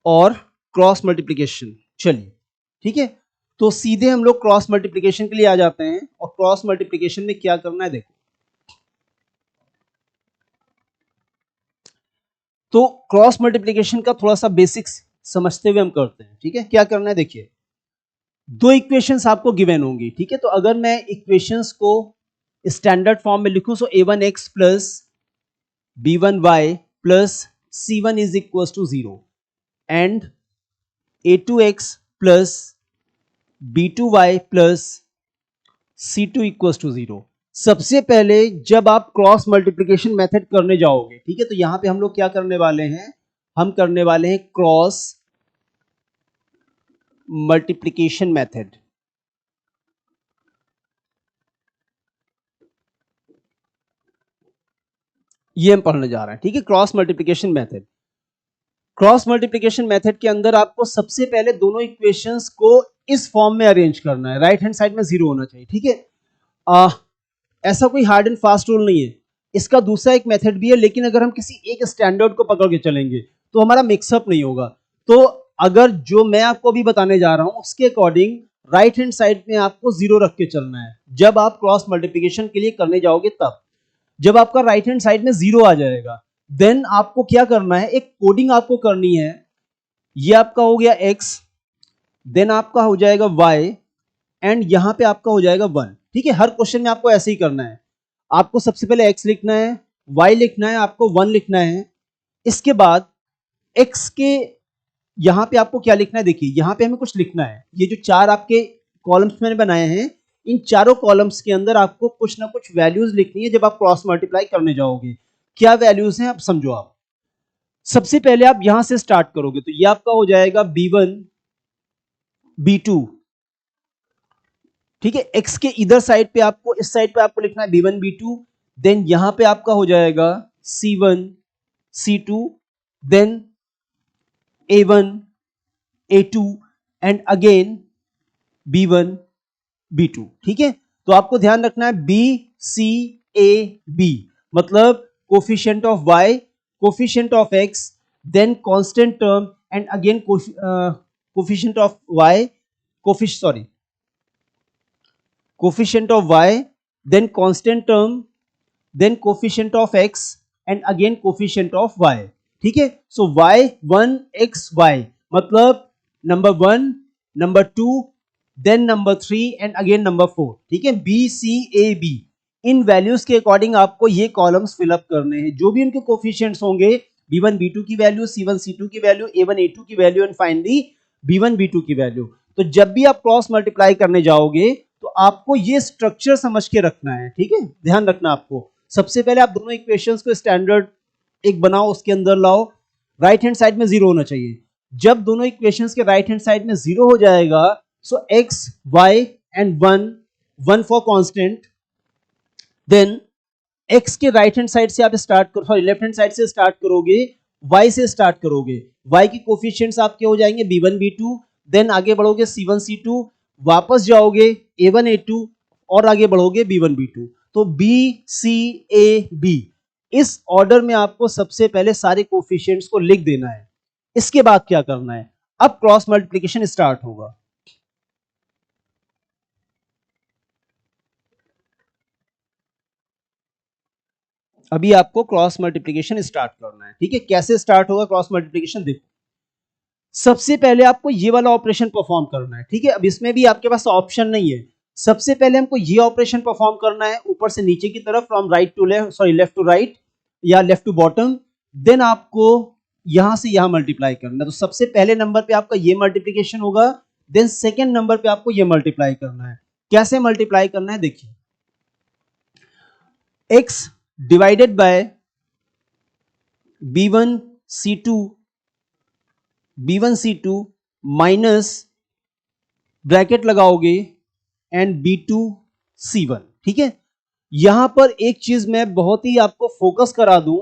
[SPEAKER 1] और क्रॉस मल्टीप्लिकेशन। चलिए, ठीक है, तो सीधे हम लोग क्रॉस मल्टीप्लिकेशन के लिए आ जाते हैं। और क्रॉस मल्टीप्लिकेशन में क्या करना है देखो, तो क्रॉस मल्टीप्लिकेशन का थोड़ा सा बेसिक्स समझते हुए हम करते हैं। ठीक है, क्या करना है देखिए, दो इक्वेशंस आपको गिवन होंगी। ठीक है, तो अगर मैं इक्वेशंस को स्टैंडर्ड फॉर्म में लिखूं, so a1x plus b1y plus c1 is equal to 0 and a2x plus b2y plus c2 equal to 0। सबसे पहले जब आप क्रॉस मल्टीप्लिकेशन मेथड करने जाओगे, ठीक है, तो यहां पे हम लोग क्या करने वाले हैं, हम करने वाले हैं क्रॉस मल्टीप्लिकेशन मेथड। ये हम पढ़ने जा रहे हैं। ठीक है, cross multiplication method. Cross multiplication method के अंदर आपको सबसे पहले दोनों इक्वेशंस को इस फॉर्म में अरेंज करना है, राइट हैंड साइड में 0 होना चाहिए। ठीक है, ऐसा कोई हार्ड एंड फास्ट रूल नहीं है। इसका दूसरा एक मेथड भी है, लेकिन अगर हम किसी एक स्टैंडर्ड को पकड़ के चलेंगे तो हमारा मिक्सअप नहीं होगा। तो अगर जो मैं आपको अभी बताने जा रहा हूं उसके अकॉर्डिंग राइट हैंड साइड में आपको 0 रख के चलना है जब आप क्रॉस मल्टीप्लिकेशन के लिए करने जाओगे। तब जब आपका राइट हैंड साइड में 0 आ जाएगा, देन आपको क्या करना है, एक कोडिंग आपको करनी है। ये आपका हो गया x, देन आपका हो जाएगा y एंड यहां पे आपका हो जाएगा 1। ठीक है, हर क्वेश्चन में आपको ऐसे ही करना है। आपको सबसे पहले x लिखना है, y लिखना है, आपको 1 लिखना है। इसके बाद x के यहां पे आपको क्या लिखना है, देखिए यहां पे हमें कुछ लिखना है। ये जो चार आपके कॉलम्स मैंने बनाए हैं, इन चारों कॉलम्स के अंदर आपको कुछ ना कुछ वैल्यूज लिखनी है जब आप क्रॉस मल्टीप्लाई करने जाओगे। क्या वैल्यूज हैं आप समझो। आप सबसे पहले आप यहां से स्टार्ट करोगे तो ये आपका हो जाएगा b1 b2, ठीक है। x के इधर साइड पे आपको, इस साइड पे आपको लिखना है b1 b2, देन यहां पे आपका हो जाएगा c1 c2, then a1 a2 and again b1 b2, ठीक है। तो आपको ध्यान रखना है b c a b मतलब coefficient of y, coefficient of x, then constant term and again coefficient of y, coefficient of y, then constant term, then coefficient of x and again coefficient of y, ठीक है। So y1 x y मतलब number 1, number 2, then number 3 and again number 4, ठीक है। b c a b इन values के according आपको ये columns fill up करने हैं। जो भी उनके कोफिशिएंट्स होंगे, b1 b2 की वैल्यू, c1 c2 की वैल्यू, a1 a2 की value and finally b1 b2 की वैल्यू। तो जब भी आप क्रॉस मल्टीप्लाई करने जाओगे तो आपको ये स्ट्रक्चर समझ के रखना है, ठीक है। ध्यान रखना आपको। सबसे पहले आप दोनों इक्वेशंस को स्टैंडर्ड एक बनाओ, उसके अंदर लाओ, राइट हैंड साइड में 0 होना चाहिए। जब दोनों इक्वेशंस के राइट हैंड साइड में 0 हो जाएगा so x y and 1 for constant, then x के राइट हैंड साइड से आप स्टार्ट करो, सॉरी लेफ्ट हैंड साइड से स्टार्ट करोगे, y से स्टार्ट करोगे, y की कोफिशिएंट्स आपके हो जाएंगे b1 b2, देन आगे बढ़ोगे c1 c2, वापस जाओगे a1 a2 और आगे बढ़ोगे b1 b2। तो b c a b इस ऑर्डर में आपको सबसे पहले सारे कोफिशिएंट्स को लिख देना है। इसके बाद क्या करना है, अब क्रॉस मल्टीप्लिकेशन स्टार्ट होगा। अभी आपको क्रॉस मल्टीप्लिकेशन स्टार्ट करना है, ठीक है। कैसे स्टार्ट होगा क्रॉस मल्टीप्लिकेशन, देखो सबसे पहले आपको ये वाला ऑपरेशन परफॉर्म करना है, ठीक है। अब इसमें भी आपके पास ऑप्शन नहीं है। सबसे पहले हमको ये ऑपरेशन परफॉर्म करना है ऊपर से नीचे की तरफ, from right to left, sorry left to right या लेफ्ट टू बॉटम, देन आपको यहां से यहां मल्टीप्लाई करना है। तो सबसे पहले नंबर पे आपका ये मल्टीप्लिकेशन होगा, देन सेकेंड नंबर पे आपको ये मल्टीप्लाई करना है। कैसे मल्टीप्लाई करना है देखिए, x divided bye b1 c2 minus bracket लगाओगे एंड b2 c1, ठीक है। यहां पर एक चीज मैं बहुत ही आपको फोकस करा दूं,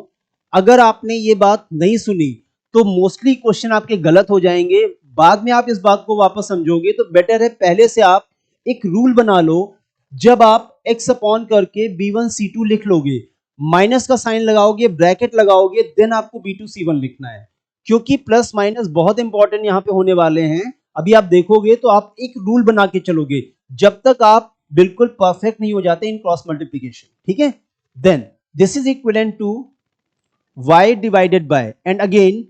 [SPEAKER 1] अगर आपने ये बात नहीं सुनी तो मोस्टली क्वेश्चन आपके गलत हो जाएंगे। बाद में आप इस बात को वापस समझोगे तो बेटर है पहले से आप एक रूल बना लो। जब आप x अपॉन करके b1 c2 लिख लोगे, माइनस का साइन लगाओगे, ब्रैकेट लगाओगे, देन आपको b2 c1 लिखना है, क्योंकि प्लस माइनस बहुत इंपॉर्टेंट यहां पे होने वाले हैं। अभी आप देखोगे तो आप एक रूल बना के चलोगे जब तक आप बिल्कुल परफेक्ट नहीं हो जाते इन क्रॉस मल्टीप्लिकेशन, ठीक है। Then this is equivalent to y divided by, and again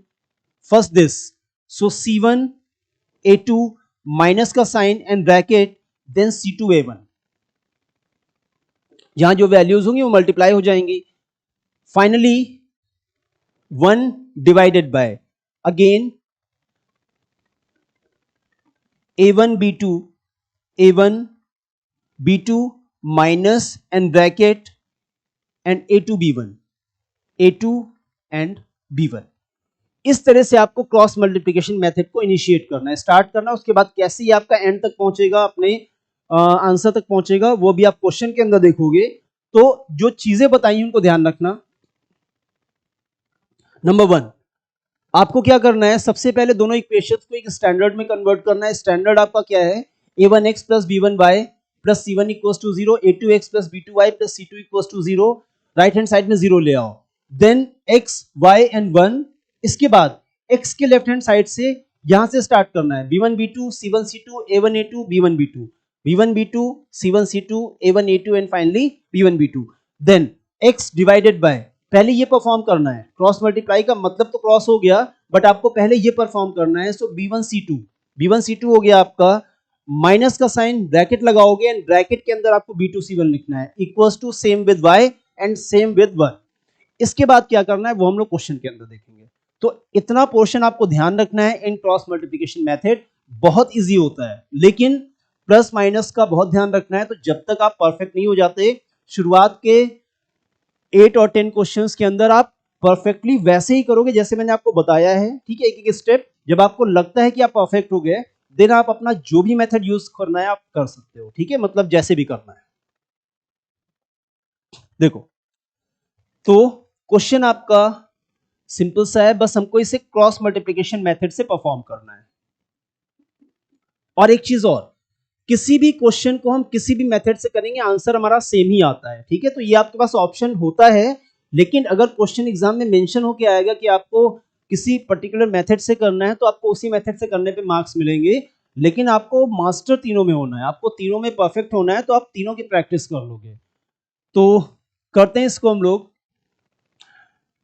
[SPEAKER 1] first this, so c1 a2 minus का sign and bracket, then c2 a1। यहां जो वैल्यूज होंगी वो मल्टीप्लाई हो जाएंगी। Finally 1 divided bye, again a1 b2 minus and bracket and a2 and b1। इस तरह से आपको क्रॉस मल्टीप्लिकेशन मेथड को इनिशिएट करना है, स्टार्ट करना। उसके बाद कैसे ही आपका एंड तक पहुंचेगा, अपने आंसर तक पहुंचेगा, वो भी आप क्वेश्चन के अंदर देखोगे। तो जो चीजें बताई उनको ध्यान रखना। नंबर 1, आपको क्या करना है, सबसे पहले दोनों इक्वेशंस को एक स्टैंडर्ड में कन्वर्ट करना है। स्टैंडर्ड आपका क्या है, a1x plus b1y plus c1 equals to 0, a2x plus b2y plus c2 equals to 0, right hand side में 0 ले आओ, देन x y एंड 1। इसके बाद x के लेफ्ट हैंड साइड से यहां से स्टार्ट करना है, b1 b2 c1 c2 a1 a2 b1 b2, b1 b2 c1 c2 a1 a2 and finally b1 b2। Then x divided by, पहले ये परफॉर्म करना है। क्रॉस मल्टीप्लाई का मतलब तो क्रॉस हो गया, बट आपको पहले ये परफॉर्म करना है। सो b1 c2 हो गया आपका, माइनस का साइन, ब्रैकेट लगाओगे एंड ब्रैकेट के अंदर आपको b2 c1 लिखना है, equals to same with y and same with 1। इसके बाद क्या करना है वो हम लोग क्वेश्चन के अंदर देखेंगे। तो इतना पोर्शन आपको ध्यान रखना है इन क्रॉस मल्टीप्लिकेशन मेथड। बहुत इजी होता है, लेकिन प्लस माइनस का बहुत ध्यान रखना है। तो जब तक आप परफेक्ट नहीं हो जाते, शुरुआत के 8 और 10 क्वेश्चंस के अंदर आप परफेक्टली वैसे ही करोगे जैसे मैंने आपको बताया है, ठीक है, एक एक स्टेप। जब आपको लगता है कि आप परफेक्ट हो गए, देन आप अपना जो भी मेथड यूज करना है आप कर सकते हो, ठीक है, मतलब जैसे भी करना है। देखो, तो क्वेश्चन आपका सिंपल सा है, बस हमको इसे क्रॉस मल्टीप्लिकेशन मेथड से परफॉर्म करना है। और एक चीज और, किसी भी क्वेश्चन को हम किसी भी मेथड से करेंगे, आंसर हमारा सेम ही आता है, ठीक है। तो ये आपके पास ऑप्शन होता है, लेकिन अगर क्वेश्चन एग्जाम में मेंशन होके आएगा कि आपको किसी पर्टिकुलर मेथड से करना है, तो आपको उसी मेथड से करने पे मार्क्स मिलेंगे। लेकिन आपको मास्टर तीनों में होना है, आपको तीनों में परफेक्ट होना है, तो आप तीनों की प्रैक्टिस कर लोगे। तो करते हैं इसको हम लोग।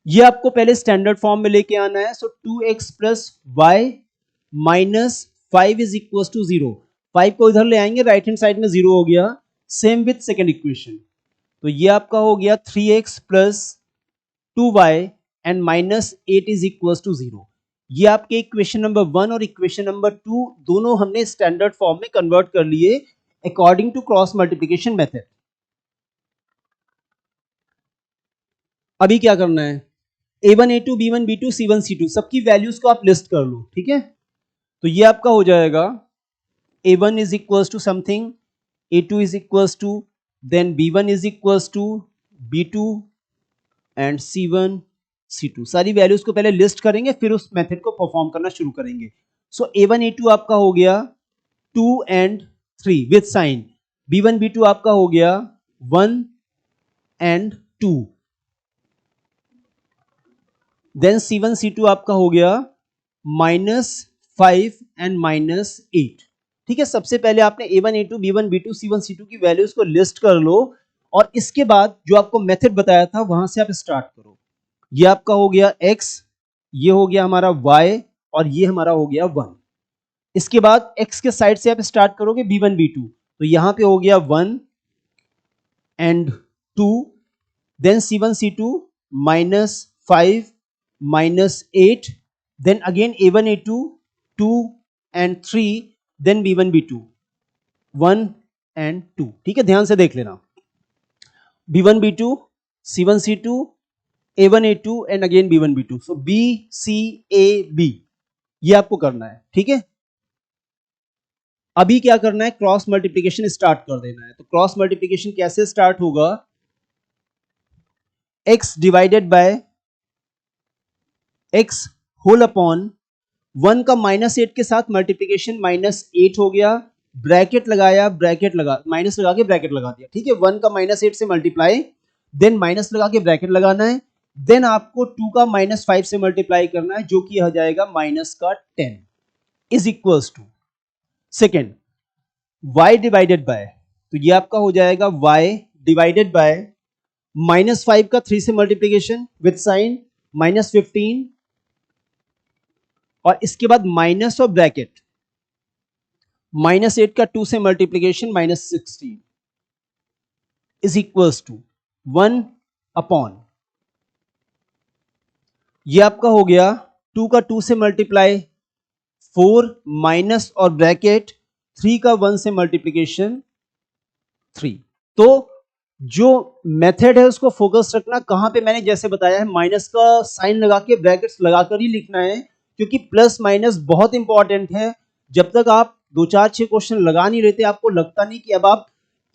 [SPEAKER 1] ये आपको पहले स्टैंडर्ड फॉर्म में लेके आना है। So 2x plus y minus 5 is equal to 0। 5 को इधर ले आएंगे, राइट हैंड साइड में 0 हो गया। सेम विथ सेकेंड इक्वेशन, तो ये आपका हो गया 3x plus 2y and minus 8 is equal to 0। ये आपके इक्वेशन नंबर 1 और इक्वेशन नंबर 2 दोनों हमने स्टैंडर्ड फॉर्म में कन्वर्ट कर लिए according to cross multiplication method. अभी क्या करना है, a1 a2 b1 b2 c1 c2 सबकी वैल्यूज को आप लिस्ट कर लो, ठीक है। तो ये आपका हो जाएगा a1 is equal to something, a2 is equal to, then b1 is equal to b2 and c1 c2। सारी वैल्यूज को पहले लिस्ट करेंगे, फिर उस मेथड को परफॉर्म करना शुरू करेंगे। सो a1 a2 आपका हो गया 2 and 3 with sign, b1 b2 आपका हो गया 1 एंड 2, देन c1 c2 आपका हो गया -5 एंड -8, ठीक है। सबसे पहले आपने a1 a2 b1 b2 c1 c2 की वैल्यूज को लिस्ट कर लो, और इसके बाद जो आपको मेथड बताया था वहां से आप स्टार्ट करो। ये आपका हो गया x, ये हो गया हमारा y, और ये हमारा हो गया 1। इसके बाद x के साइड से आप स्टार्ट करोगे b1 b2, तो यहां पे हो गया 1 and 2, then c1 c2 -5 -8, then again a1 a2 2 and 3, then b1 b2 1 and 2, ठीक है। ध्यान से देख लेना, b1 b2 c1 c2 a1 a2 and again b1 b2, so b c a b, ये आपको करना है, ठीक है। अभी क्या करना है, क्रॉस मल्टीप्लिकेशन स्टार्ट कर देना है। तो क्रॉस मल्टीप्लिकेशन कैसे स्टार्ट होगा, x divided by x whole upon 1 का -8 के साथ मल्टीप्लिकेशन -8 हो गया, ब्रैकेट लगाया, ब्रैकेट लगा, माइनस लगा के ब्रैकेट लगा दिया, ठीक है। 1 का -8 से मल्टीप्लाई, देन माइनस लगा के ब्रैकेट लगाना है, देन आपको 2 का -5 से मल्टीप्लाई करना है, जो कि आ जाएगा -10 is equals to, second y divided by, तो ये आपका हो जाएगा y डिवाइडेड बाय -5 का 3 से मल्टीप्लीकेशन विथ साइन -15, और इसके बाद माइनस और ब्रैकेट, -8 का 2 से multiplication -16 is equals to 1 upon, ये आपका हो गया 2 का 2 से मल्टीप्लाई 4 माइनस और ब्रैकेट 3 का 1 से मल्टीप्लीकेशन 3। तो जो मेथड है उसको फोकस रखना, कहां पे मैंने जैसे बताया है माइनस का साइन लगा के ब्रैकेट्स लगाकर ही लिखना है, क्योंकि प्लस माइनस बहुत इंपॉर्टेंट है। जब तक आप 2 4 6 क्वेश्चन लगा नहीं रहते, आपको लगता नहीं कि अब आप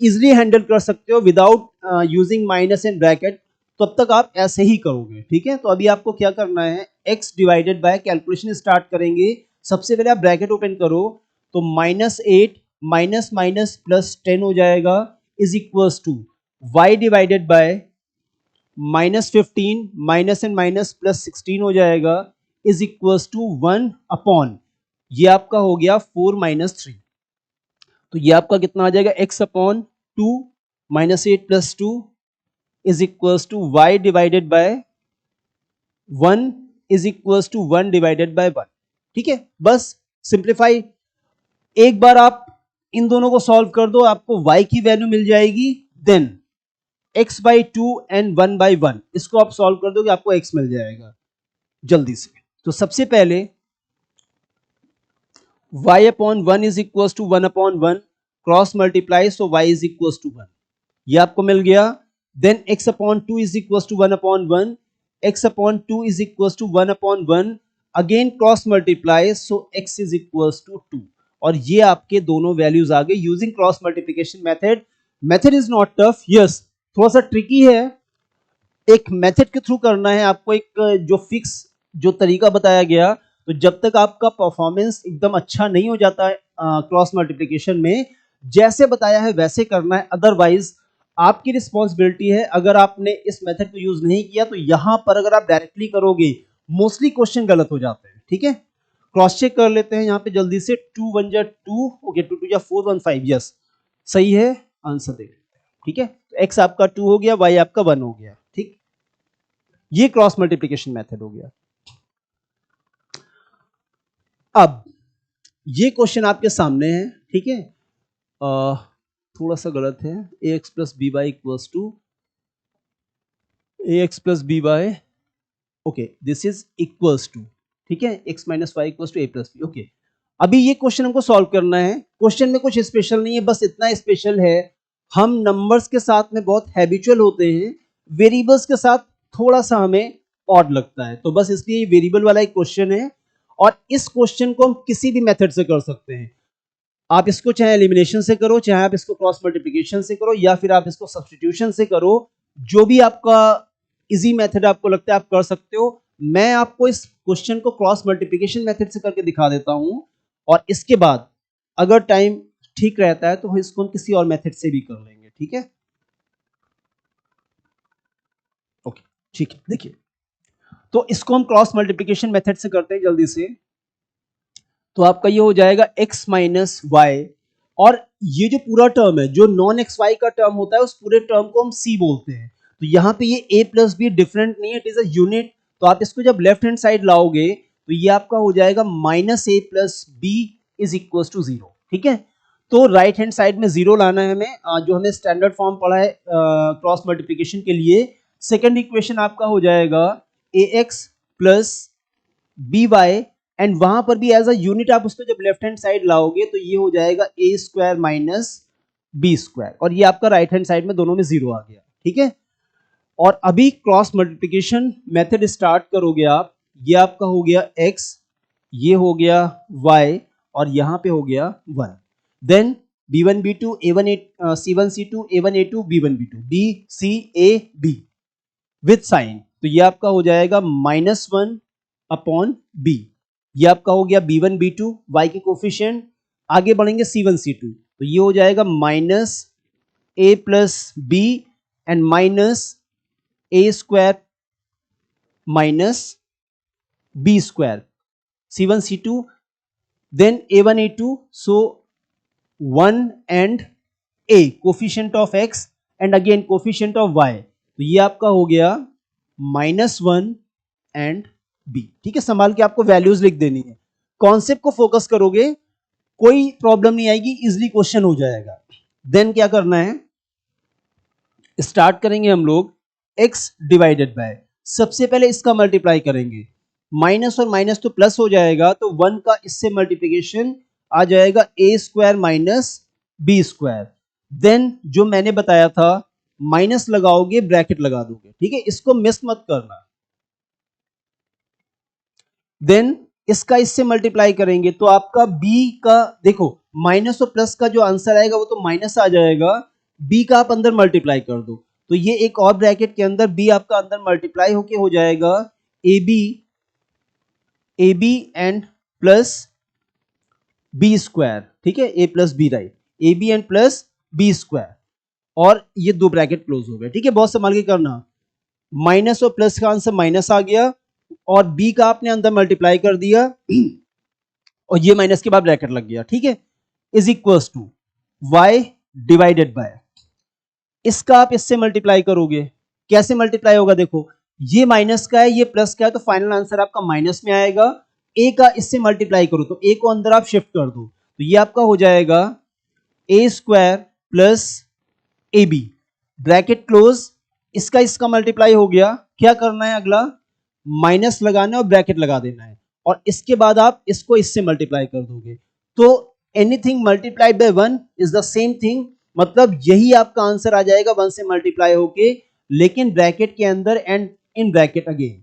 [SPEAKER 1] इजिली हैंडल कर सकते हो without using minus and bracket, तब तक आप ऐसे ही करोगे, ठीक है। तो अभी आपको क्या करना है, x divided bye, calculation start करेंगे। सबसे पहले आप ब्रैकेट ओपन करो, तो -8 माइनस माइनस प्लस 10 हो जाएगा is equals to y divided by -15 minus and minus plus 16 हो जाएगा इज इक्वल्स टू 1 अपॉन, ये आपका हो गया 4 - 3। तो ये आपका कितना आ जाएगा, x upon 2 -8 plus 2 is equals to y divided by 1 is equals to 1 divided by 1, ठीक है। बस सिंप्लीफाई, एक बार आप इन दोनों को सॉल्व कर दो, आपको y की वैल्यू मिल जाएगी, then x by 2 and 1 by 1, इसको आप सॉल्व कर दोगे, आपको x मिल जाएगा जल्दी से। तो सबसे पहले y upon 1 is equal to 1 upon 1, cross multiply, so y is equal to 1, ये आपको मिल गया। Then x upon 2 is equal to 1 upon 1, x upon 2 is equal to 1 upon 1, again cross multiply, so x is equal to 2, और ये आपके दोनों values आ गए using cross multiplication method. Method is not tough, yes थोड़ा सा tricky है, एक मेथड के थ्रू करना है आपको, एक जो फिक्स जो तरीका बताया गया, तो जब तक आपका परफॉर्मेंस एकदम अच्छा नहीं हो जाता है क्रॉस मल्टीप्लिकेशन में, जैसे बताया है वैसे करना है, अदरवाइज आपकी रिस्पॉन्सिबिलिटी है। अगर आपने इस मेथड को यूज नहीं किया तो यहां पर अगर आप डायरेक्टली करोगे मोस्टली क्वेश्चन गलत हो जाते हैं। ठीक है, क्रॉस चेक कर लेते हैं यहाँ पे जल्दी से। 2 1 जा 2, ओके 2 2 जा 4 1 5, यस सही है, आंसर देख लेते हैं। ठीक है, तो x आपका 2 हो गया, y आपका 1 हो गया। ठीक, ये क्रॉस मल्टीप्लिकेशन मेथड हो गया। अब ये क्वेश्चन आपके सामने है, ठीक है, थोड़ा सा गलत है, ax plus b y equals to ax plus b y, okay this is equals to, ठीक है, x minus y equals to a plus b. Okay, अभी ये क्वेश्चन हमको सॉल्व करना है। क्वेश्चन में कुछ स्पेशल नहीं है, बस इतना स्पेशल है, हम नंबर्स के साथ में बहुत हैबिचुअल होते हैं, वेरिएबल्स के साथ थोड़ा सा हमें ऑड लगता है, तो बस इसलिए ये वेरिएबल वाला एक क्वेश्चन है, और इस क्वेश्चन को हम किसी भी मेथड से कर सकते हैं। आप इसको चाहे एलिमिनेशन से करो, चाहे आप इसको क्रॉस मल्टीप्लिकेशन से करो, या फिर आप इसको सब्स्टिट्यूशन से करो, जो भी आपका इजी मेथड आपको लगता है आप कर सकते हो। मैं आपको इस क्वेश्चन को क्रॉस मल्टीप्लिकेशन मेथड से करके दिखा देता हूं, और इसके बाद अगर टाइम ठीक रहता है तो इसको हम किसी और मेथड से भी कर लेंगे। ठीक है, ओके ठीक है, देखिए तो इसको हम क्रॉस मल्टीप्लिकेशन मेथड से करते हैं जल्दी से। तो आपका ये हो जाएगा x माइनस वाई, और ये जो पूरा टर्म है, जो नॉन एक्स वाई का टर्म होता है, उस पूरे टर्म को हम c बोलते हैं। तो यहाँ पे ये a प्लस बी डिफरेंट नहीं है, इट इज अ यूनिट। तो आप इसको जब लेफ्ट हैंड साइड लाओगे तो ये आपका हो जाएगा minus a plus b is equal to 0। ठीक है, तो राइट हैंड साइड में 0 लाना है हमें, जो हमें स्टैंडर्ड फॉर्म पढ़ा है क्रॉस मल्टीप्लिकेशन के लिए। सेकेंड इक्वेशन आपका हो जाएगा ax plus b y, and वहां पर भी एज अ यूनिट आप उसको जब लेफ्ट हैंड साइड लाओगे तो ये हो जाएगा a square minus b square, और ये आपका राइट हैंड साइड में दोनों में 0 आ गया। ठीक है, और अभी क्रॉस मल्टीप्लिकेशन मेथड स्टार्ट करोगे आप, ये आपका हो गया x, ये हो गया y, और यहां पे हो गया 1। Then b1 b2 a1 c1 c2 a1 a2 b1 b2 b c a b with sign, तो ये आपका हो जाएगा -1 अपॉन b, ये आपका हो गया b1 b2 y के कोफिशिएंट। आगे बढ़ेंगे c1 c2, तो ये हो जाएगा minus a plus b and minus a square minus b square, c1 c2, then a1 a2, so 1 and a coefficient of x and again coefficient of y, तो ये आपका हो गया -1 एंड b। ठीक है, संभाल के आपको वैल्यूज लिख देनी है, कॉन्सेप्ट को फोकस करोगे कोई प्रॉब्लम नहीं आएगी, इजिली क्वेश्चन हो जाएगा। देन क्या करना है, स्टार्ट करेंगे हम लोग x डिवाइडेड बाय, सबसे पहले इसका मल्टीप्लाई करेंगे, माइनस और माइनस तो प्लस हो जाएगा, तो 1 का इससे मल्टीप्लिकेशन आ जाएगा a square minus b square. Then जो मैंने बताया था, माइनस लगाओगे ब्रैकेट लगा दोगे। ठीक है, इसको मिस मत करना। देन इसका इससे मल्टीप्लाई करेंगे तो आपका b का देखो, माइनस और प्लस का जो आंसर आएगा वो तो माइनस आ जाएगा, b का आप अंदर मल्टीप्लाई कर दो, तो ये एक और ब्रैकेट के अंदर b आपका अंदर मल्टीप्लाई होके हो जाएगा ab and plus b square. ठीक है, a plus b, right, ab and plus b square, और ये दो ब्रैकेट क्लोज हो गए। ठीक है, बहुत संभाल के करना, माइनस और प्लस का आंसर माइनस आ गया, और b का आपने अंदर मल्टीप्लाई कर दिया, और ये माइनस के बाद ब्रैकेट लग गया। ठीक है, is equals to y divided by, इसका आप इससे मल्टीप्लाई करोगे, कैसे मल्टीप्लाई होगा देखो, ये माइनस का है, ये प्लस का है, तो फाइनल आंसर आपका माइनस में आएगा। a का इससे मल्टीप्लाई करो तो a को अंदर आप शिफ्ट कर दो, तो ये आपका हो जाएगा a square plus a b, bracket close, इसका मल्टीप्लाई हो गया। क्या करना है अगला, माइनस लगाना है और ब्रैकेट लगा देना है, और इसके बाद आप इसको इससे मल्टीप्लाई कर दोगे, तो anything multiplied by 1 is the same thing, मतलब यही आपका आंसर आ जाएगा 1 से मल्टीप्लाई होके, लेकिन ब्रैकेट के अंदर एंड इन ब्रैकेट अगेन।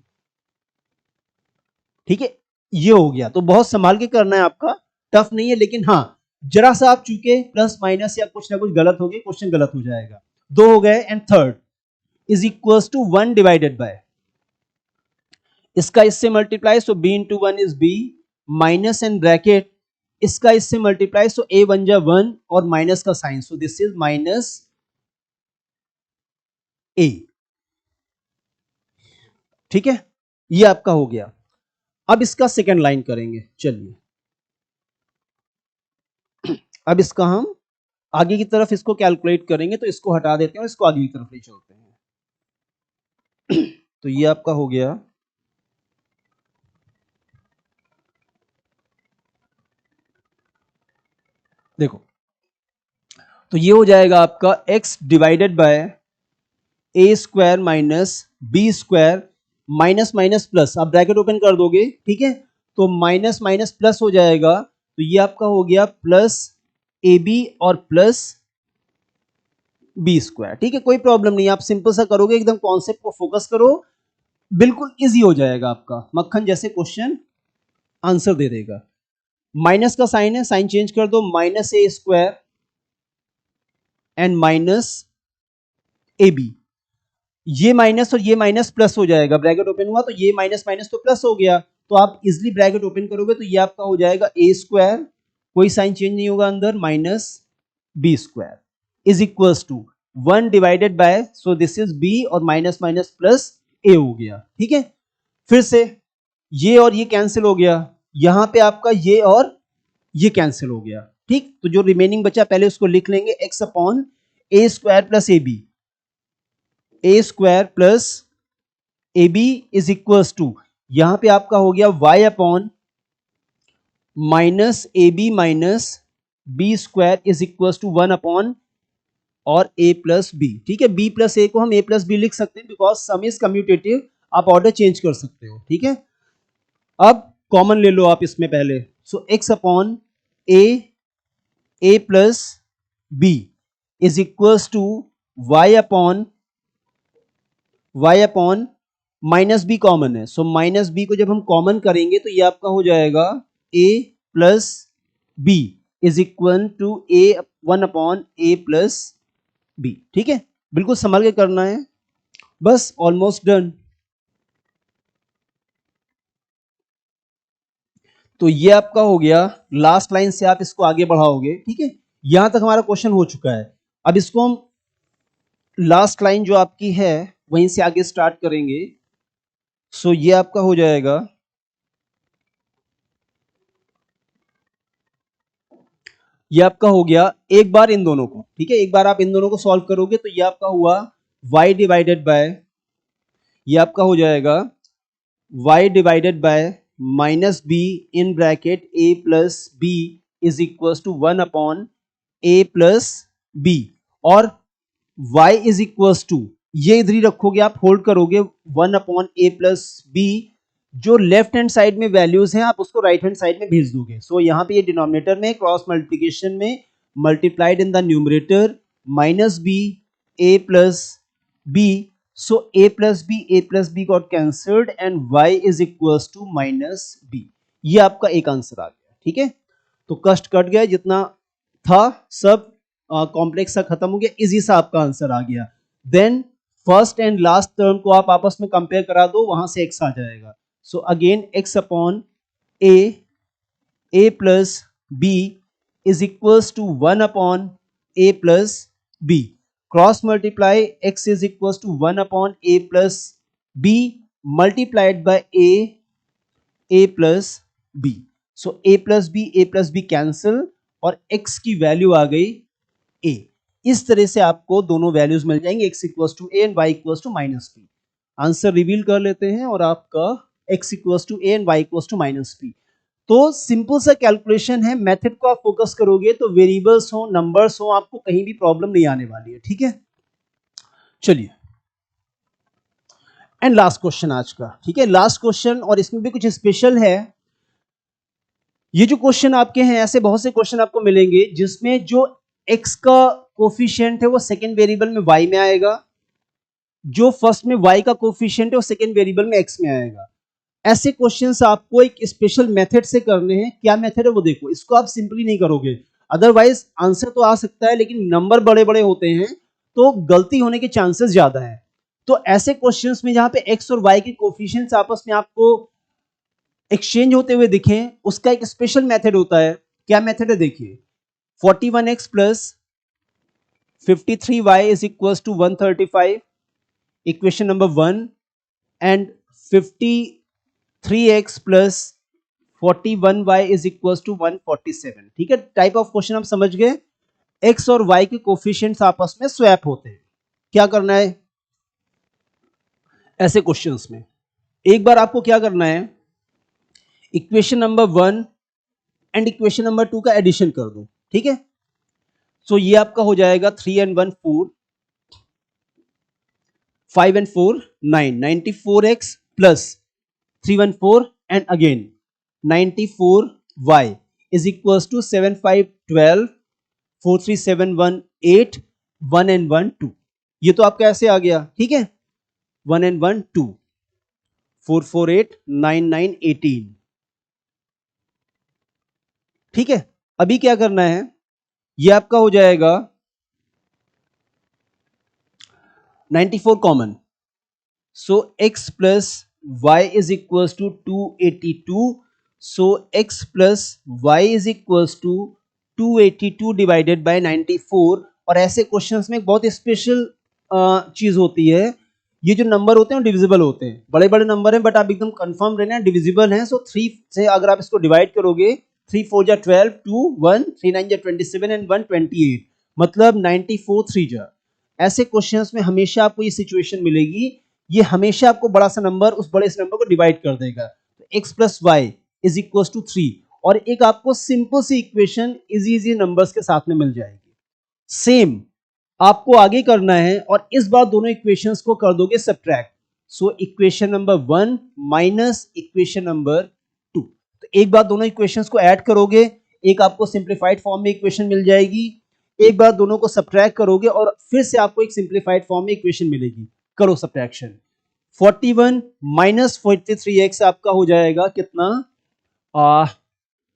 [SPEAKER 1] ठीक है, ये हो गया। तो बहुत संभाल के करना है आपका, टफ नहीं है, लेकिन हाँ जरा सा आप चूके प्लस माइनस या कुछ ना कुछ गलत हो गए, क्वेश्चन गलत हो जाएगा। दो हो गए। And third is equal to 1 divided by, इसका इससे multiply, so b into 1 is b, minus and bracket, इसका इससे मल्टीप्लाई, सो a बन जा 1 और माइनस का sign, so this is minus a। ठीक है, ये आपका हो गया। अब इसका सेकेंड लाइन करेंगे, चलिए अब इसका हम आगे की तरफ इसको कैलकुलेट करेंगे, तो इसको हटा देते हैं और इसको आगे की तरफ ले चलते हैं। तो ये आपका हो गया, देखो तो ये हो जाएगा आपका x divided by a square minus b square, minus minus plus, आप ब्रैकेट ओपन कर दोगे, ठीक है, तो माइनस माइनस प्लस हो जाएगा, तो ये आपका हो गया प्लस ए बी और प्लस बी स्क्वायर। ठीक है, कोई प्रॉब्लम नहीं, आप सिंपल सा करोगे, एकदम कॉन्सेप्ट को फोकस करो, बिल्कुल इजी हो जाएगा आपका, मक्खन जैसे क्वेश्चन आंसर दे देगा। माइनस का साइन है, साइन चेंज कर दो, minus a square and minus a b, ये माइनस और ये माइनस प्लस हो जाएगा, ब्रैकेट ओपन हुआ तो ये माइनस माइनस तो प्लस हो गया, तो आप इजिली ब्रैकेट ओपन करोगे तो ये आपका हो जाएगा ए स्क्वायर, कोई साइन चेंज नहीं होगा अंदर, minus b square is equals to 1 divided by, so this is b और माइनस माइनस प्लस ए हो गया। ठीक है, फिर से ये और ये कैंसिल हो गया, यहां पे आपका ये और ये कैंसिल हो गया। ठीक, तो जो रिमेनिंग बचा पहले उसको लिख लेंगे, x upon a square plus a b, a square plus a b is equals to, यहां पे आपका हो गया y upon minus a b minus b square is equals to 1 upon और a प्लस बी। ठीक है, b प्लस ए को हम a प्लस बी लिख सकते हैं, बिकॉज सम इज कम्यूटेटिव, आप ऑर्डर चेंज कर सकते हो। ठीक है, अब कॉमन ले लो आप इसमें पहले, so x upon a plus b is equals to y upon minus b common है, सो माइनस बी को जब हम कॉमन करेंगे तो ये आपका हो जाएगा a plus b is equal to a 1 upon a plus b. ठीक है, बिल्कुल संभाल के करना है, बस ऑलमोस्ट डन। तो ये आपका हो गया, लास्ट लाइन से आप इसको आगे बढ़ाओगे। ठीक है, यहां तक हमारा क्वेश्चन हो चुका है, अब इसको हम लास्ट लाइन जो आपकी है वहीं से आगे स्टार्ट करेंगे। सो ये आपका हो जाएगा, ये आपका हो गया एक बार इन दोनों को, ठीक है, एक बार आप इन दोनों को सॉल्व करोगे तो ये आपका हुआ y डिवाइडेड बाय, ये आपका हो जाएगा y divided by minus b in bracket a plus b is equal to 1 upon a plus b, और y इज इक्वल टू, ये इधर ही रखोगे, आप होल्ड करोगे 1 अपॉन a प्लस बी, जो लेफ्ट हैंड साइड में वैल्यूज हैं आप उसको राइट हैंड साइड में भेज दोगे। सो यहाँ पे ये डिनोमिनेटर में, क्रॉस मल्टीप्लिकेशन में, multiplied in the numerator, minus b a plus b, so a plus b got cancelled and y is equals to minus b. ये आपका एक आंसर आ गया। ठीक है, तो कष्ट कट गया, जितना था सब कॉम्प्लेक्स सा खत्म हो गया, इजी सा आपका आंसर आ गया। Then first and last term को आप आपस में कंपेयर करा दो, वहां से x आ जाएगा। So again x upon a plus b is equals to 1 upon a plus b. Cross multiply, x is equals to 1 upon a plus b multiplied by a plus b. So a plus b cancel और x की वैल्यू आ गई a। इस तरह से आपको दोनों वैल्यूज मिल जाएंगे, x equals to a and y equals to minus b। Answer reveal कर लेते हैं और आपका x equals to a and y equals to minus b। तो सिंपल सा कैलकुलेशन है, मेथड को आप फोकस करोगे तो वेरिएबल्स हो, नंबर्स हो, आपको कहीं भी प्रॉब्लम नहीं आने वाली है। ठीक है, चलिए एंड लास्ट क्वेश्चन आज का। ठीक है, लास्ट क्वेश्चन, और इसमें भी कुछ स्पेशल है, ये जो क्वेश्चन आपके हैं, ऐसे बहुत से क्वेश्चन आपको मिलेंगे जिसमें जो x का कोफिशिएंट है वो सेकेंड वेरिएबल में y में आएगा, जो फर्स्ट में y का कोफिशिएंट है वो सेकेंड वेरिएबल में x में आएगा। ऐसे क्वेश्चंस आपको एक स्पेशल मेथड से करने हैं। क्या मेथड है वो देखो, इसको आप सिंपली नहीं करोगे, अदरवाइज आंसर तो आ सकता है लेकिन नंबर बड़े बड़े होते हैं तो गलती होने के चांसेस ज्यादा है। तो ऐसे क्वेश्चंस में जहां पे x और y के कोफिशिएंट्स आपस में आपको एक्सचेंज होते हुए दिखें, उसका एक स्पेशल मेथड होता है। क्या मेथड है देखिए, 41x plus 53y is equal to 135, equation number 1, and 53x plus 41y is equal to 147। ठीक है, टाइप ऑफ क्वेश्चन आप समझ गए। x और y के कोफिशिएंट्स आपस में स्वैप होते हैं। क्या करना है ऐसे क्वेश्चंस में, एक बार आपको क्या करना है, equation number 1 and equation number 2 का एडिशन कर दो। ठीक है, सो ये आपका हो जाएगा 3 and 1 4, 5 and 4 9, 94x plus 314 and again 94y is equal to 7 5 12 4 3 7 1 8 1 and 1 2। ये तो आपका ऐसे आ गया। ठीक है, 1 and 1 2 4 4 8 9 9 18। ठीक है, अभी क्या करना है, ये आपका हो जाएगा 94 common, so x plus y is equal to 282, so x plus y is equal to 282 divided by 94। और ऐसे क्वेश्चंस में एक बहुत स्पेशल चीज होती है, ये जो नंबर होते हैं डिविजिबल होते हैं, बड़े बड़े नंबर हैं बट आप एकदम कंफर्म रहना डिविजिबल हैं। सो 3 से अगर आप इसको डिवाइड करोगे, 3 4 जा 12, 2 1, 3 9 जा 27 एंड 1 28, मतलब 94 3 जा। ऐसे क्वेश्चंस में हमेशा आपको ये सिचुएशन मिलेगी, ये हमेशा आपको बड़ा सा नंबर उस बड़े से नंबर को डिवाइड कर देगा। तो x plus y is equal to 3, और एक आपको सिंपल सी इक्वेशन इजी नंबर्स के साथ में मिल जाएगी। सेम आपको आगे करना है और इस बार दोनों इक्वेशंस को कर दोगे subtract. So equation number 1 minus equation number 2, तो एक बार दोनों इक्वेशंस को ऐड करोगे, एक आपको सिंप्लीफाइड फॉर्म में इक्वेशन मिल जाएगी, एक बार दोनों को सब्ट्रैक्ट करोगे और फिर से आपको एक सिंप्लीफाइड फॉर्म में इक्वेशन मिलेगी। करो सब्ट्रैक्शन, 41 माइनस 43x आपका हो जाएगा कितना,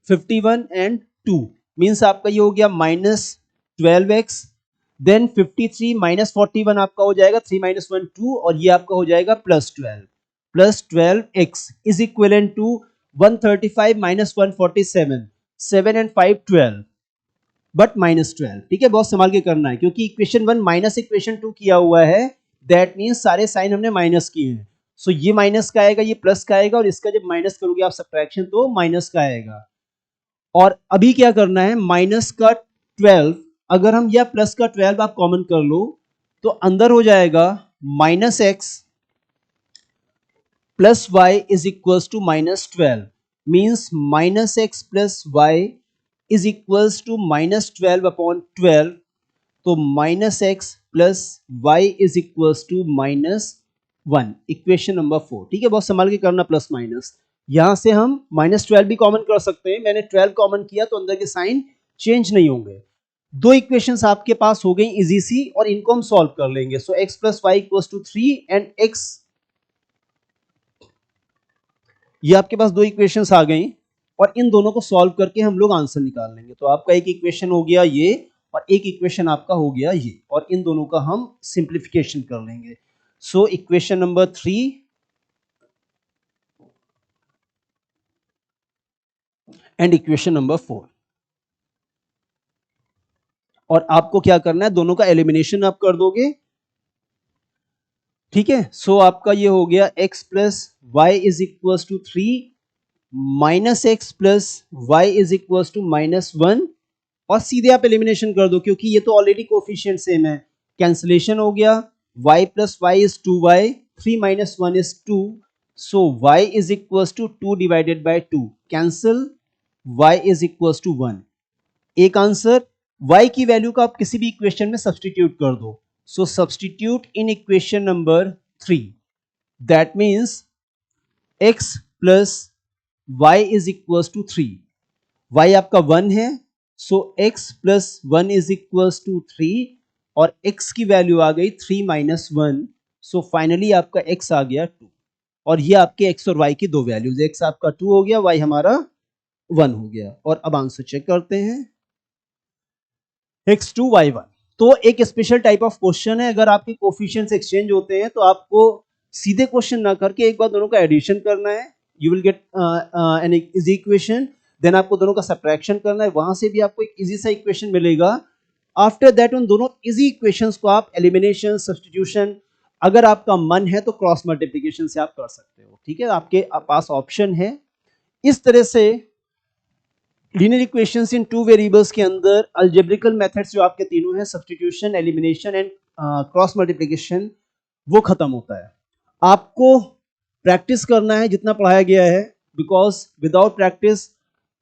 [SPEAKER 1] 51 एंड 2 मीन्स आपका ये हो गया माइनस 12x, देन 53 माइनस 41 आपका हो जाएगा 3 माइनस 1 2, और ये आपका हो जाएगा plus 12x is equivalent to 135 minus 147, 7 and 5 12 but minus 12। ठीक है, बहुत संभाल के करना है क्योंकि इक्वेशन 1 माइनस इक्वेशन 2 किया हुआ है, दैट मीन्स सारे साइन हमने माइनस किए हैं। सो ये माइनस का आएगा, ये प्लस का आएगा, और इसका जब माइनस करोगे आप सब्ट्रैक्शन तो माइनस का आएगा। और अभी क्या करना है, माइनस का 12 अगर हम या प्लस का 12 आप कॉमन कर लो तो अंदर हो जाएगा minus x plus y is equal to minus 12, means minus x plus y is equal to minus 12 upon 12, तो minus x plus y is equal to minus 1, equation number 4। ठीक है, बहुत संभाल के करना, प्लस माइनस, यहां से हम माइनस 12 भी कॉमन कर सकते हैं, मैंने 12 कॉमन किया तो अंदर के साइन चेंज नहीं होंगे। दो इक्वेशंस आपके पास हो गई इजी सी, और इनको हम सॉल्व कर लेंगे। So x plus y equal to 3 and x, ये आपके पास दो इक्वेशंस आ गई और इन दोनों को सॉल्व करके हम लोग आंसर निकाल लेंगे। तो आपका एक इक्वेशन हो गया ये और एक इक्वेशन आपका हो गया ये, और इन दोनों का हम सिंप्लीफिकेशन कर लेंगे। So equation number 3 and equation number 4, और आपको क्या करना है, दोनों का एलिमिनेशन आप कर दोगे। ठीक है, सो आपका ये हो गया x plus y is equal to 3 minus x plus y is equal to minus 1, और सीधे आप एलिमिनेशन कर दो क्योंकि ये तो ऑलरेडी कोफिशिएंट सेम है, कैंसिलेशन हो गया, y plus y is 2y, 3 minus 1 is 2, so y is equal to 2 divided by 2, cancel, y is equal to 1। एक आंसर, y की वैल्यू का आप किसी भी इक्वेशन में सब्स्टिट्यूट कर दो। So substitute in equation number 3, that means x plus y is equal to 3, y आपका 1 है, so x plus 1 is equals to 3 और x की वैल्यू आ गई 3 माइनस 1, सो फाइनली आपका x आ गया 2 और ये आपके x और y की दो वैल्यूज, x आपका 2 हो गया, y हमारा 1 हो गया। और अब आंसर चेक करते हैं, x2 y1। तो एक स्पेशल टाइप ऑफ क्वेश्चन है, अगर आपके कोफिशिएंट्स एक्सचेंज होते हैं तो आपको सीधे क्वेश्चन ना करके एक बार दोनों का एडिशन करना है, you will get an easy equation, then आपको दोनों का सब्ट्रैक्शन करना है, वहां से भी आपको एक इजी सा इक्वेशन मिलेगा। आफ्टर दैट उन दोनों इजी इक्वेशंस को आप एलिमिनेशन, सब्स्टिट्यूशन, अगर आपका मन है तो क्रॉस मल्टीप्लिकेशन से आप कर सकते हो, ठीक है, आपके पास ऑप्शन है। इस तरह से लीनियर इक्वेशंस इन टू वेरिएबल्स के अंदर अलजेब्रिकल मेथड्स जो आपके तीनों हैं, substitution, elimination and cross multiplication, वो खत्म होता है। आपको प्रैक्टिस करना है जितना पढ़ाया गया है, बिकॉज विदाउट प्रैक्टिस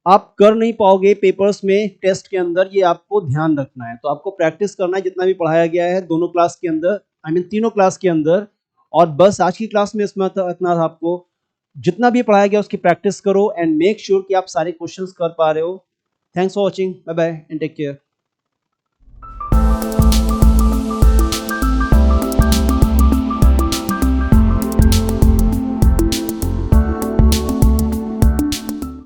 [SPEAKER 1] आप कर नहीं पाओगे पेपर्स में, टेस्ट के अंदर, ये आपको ध्यान रखना है। तो आपको प्रैक्टिस करना है जितना भी पढ़ाया गया है दोनों क्लास के अंदर, आई मीन तीनों क्लास के अंदर। और बस आज की क्लास में इसमें इतना था, आपको जितना भी पढ़ाया गया उसकी प्रैक्टिस करो एंड मेक श्योर कि आप सारे क्वेश्चंस कर पा रहे हो। Thanks for watching, bye bye and take care.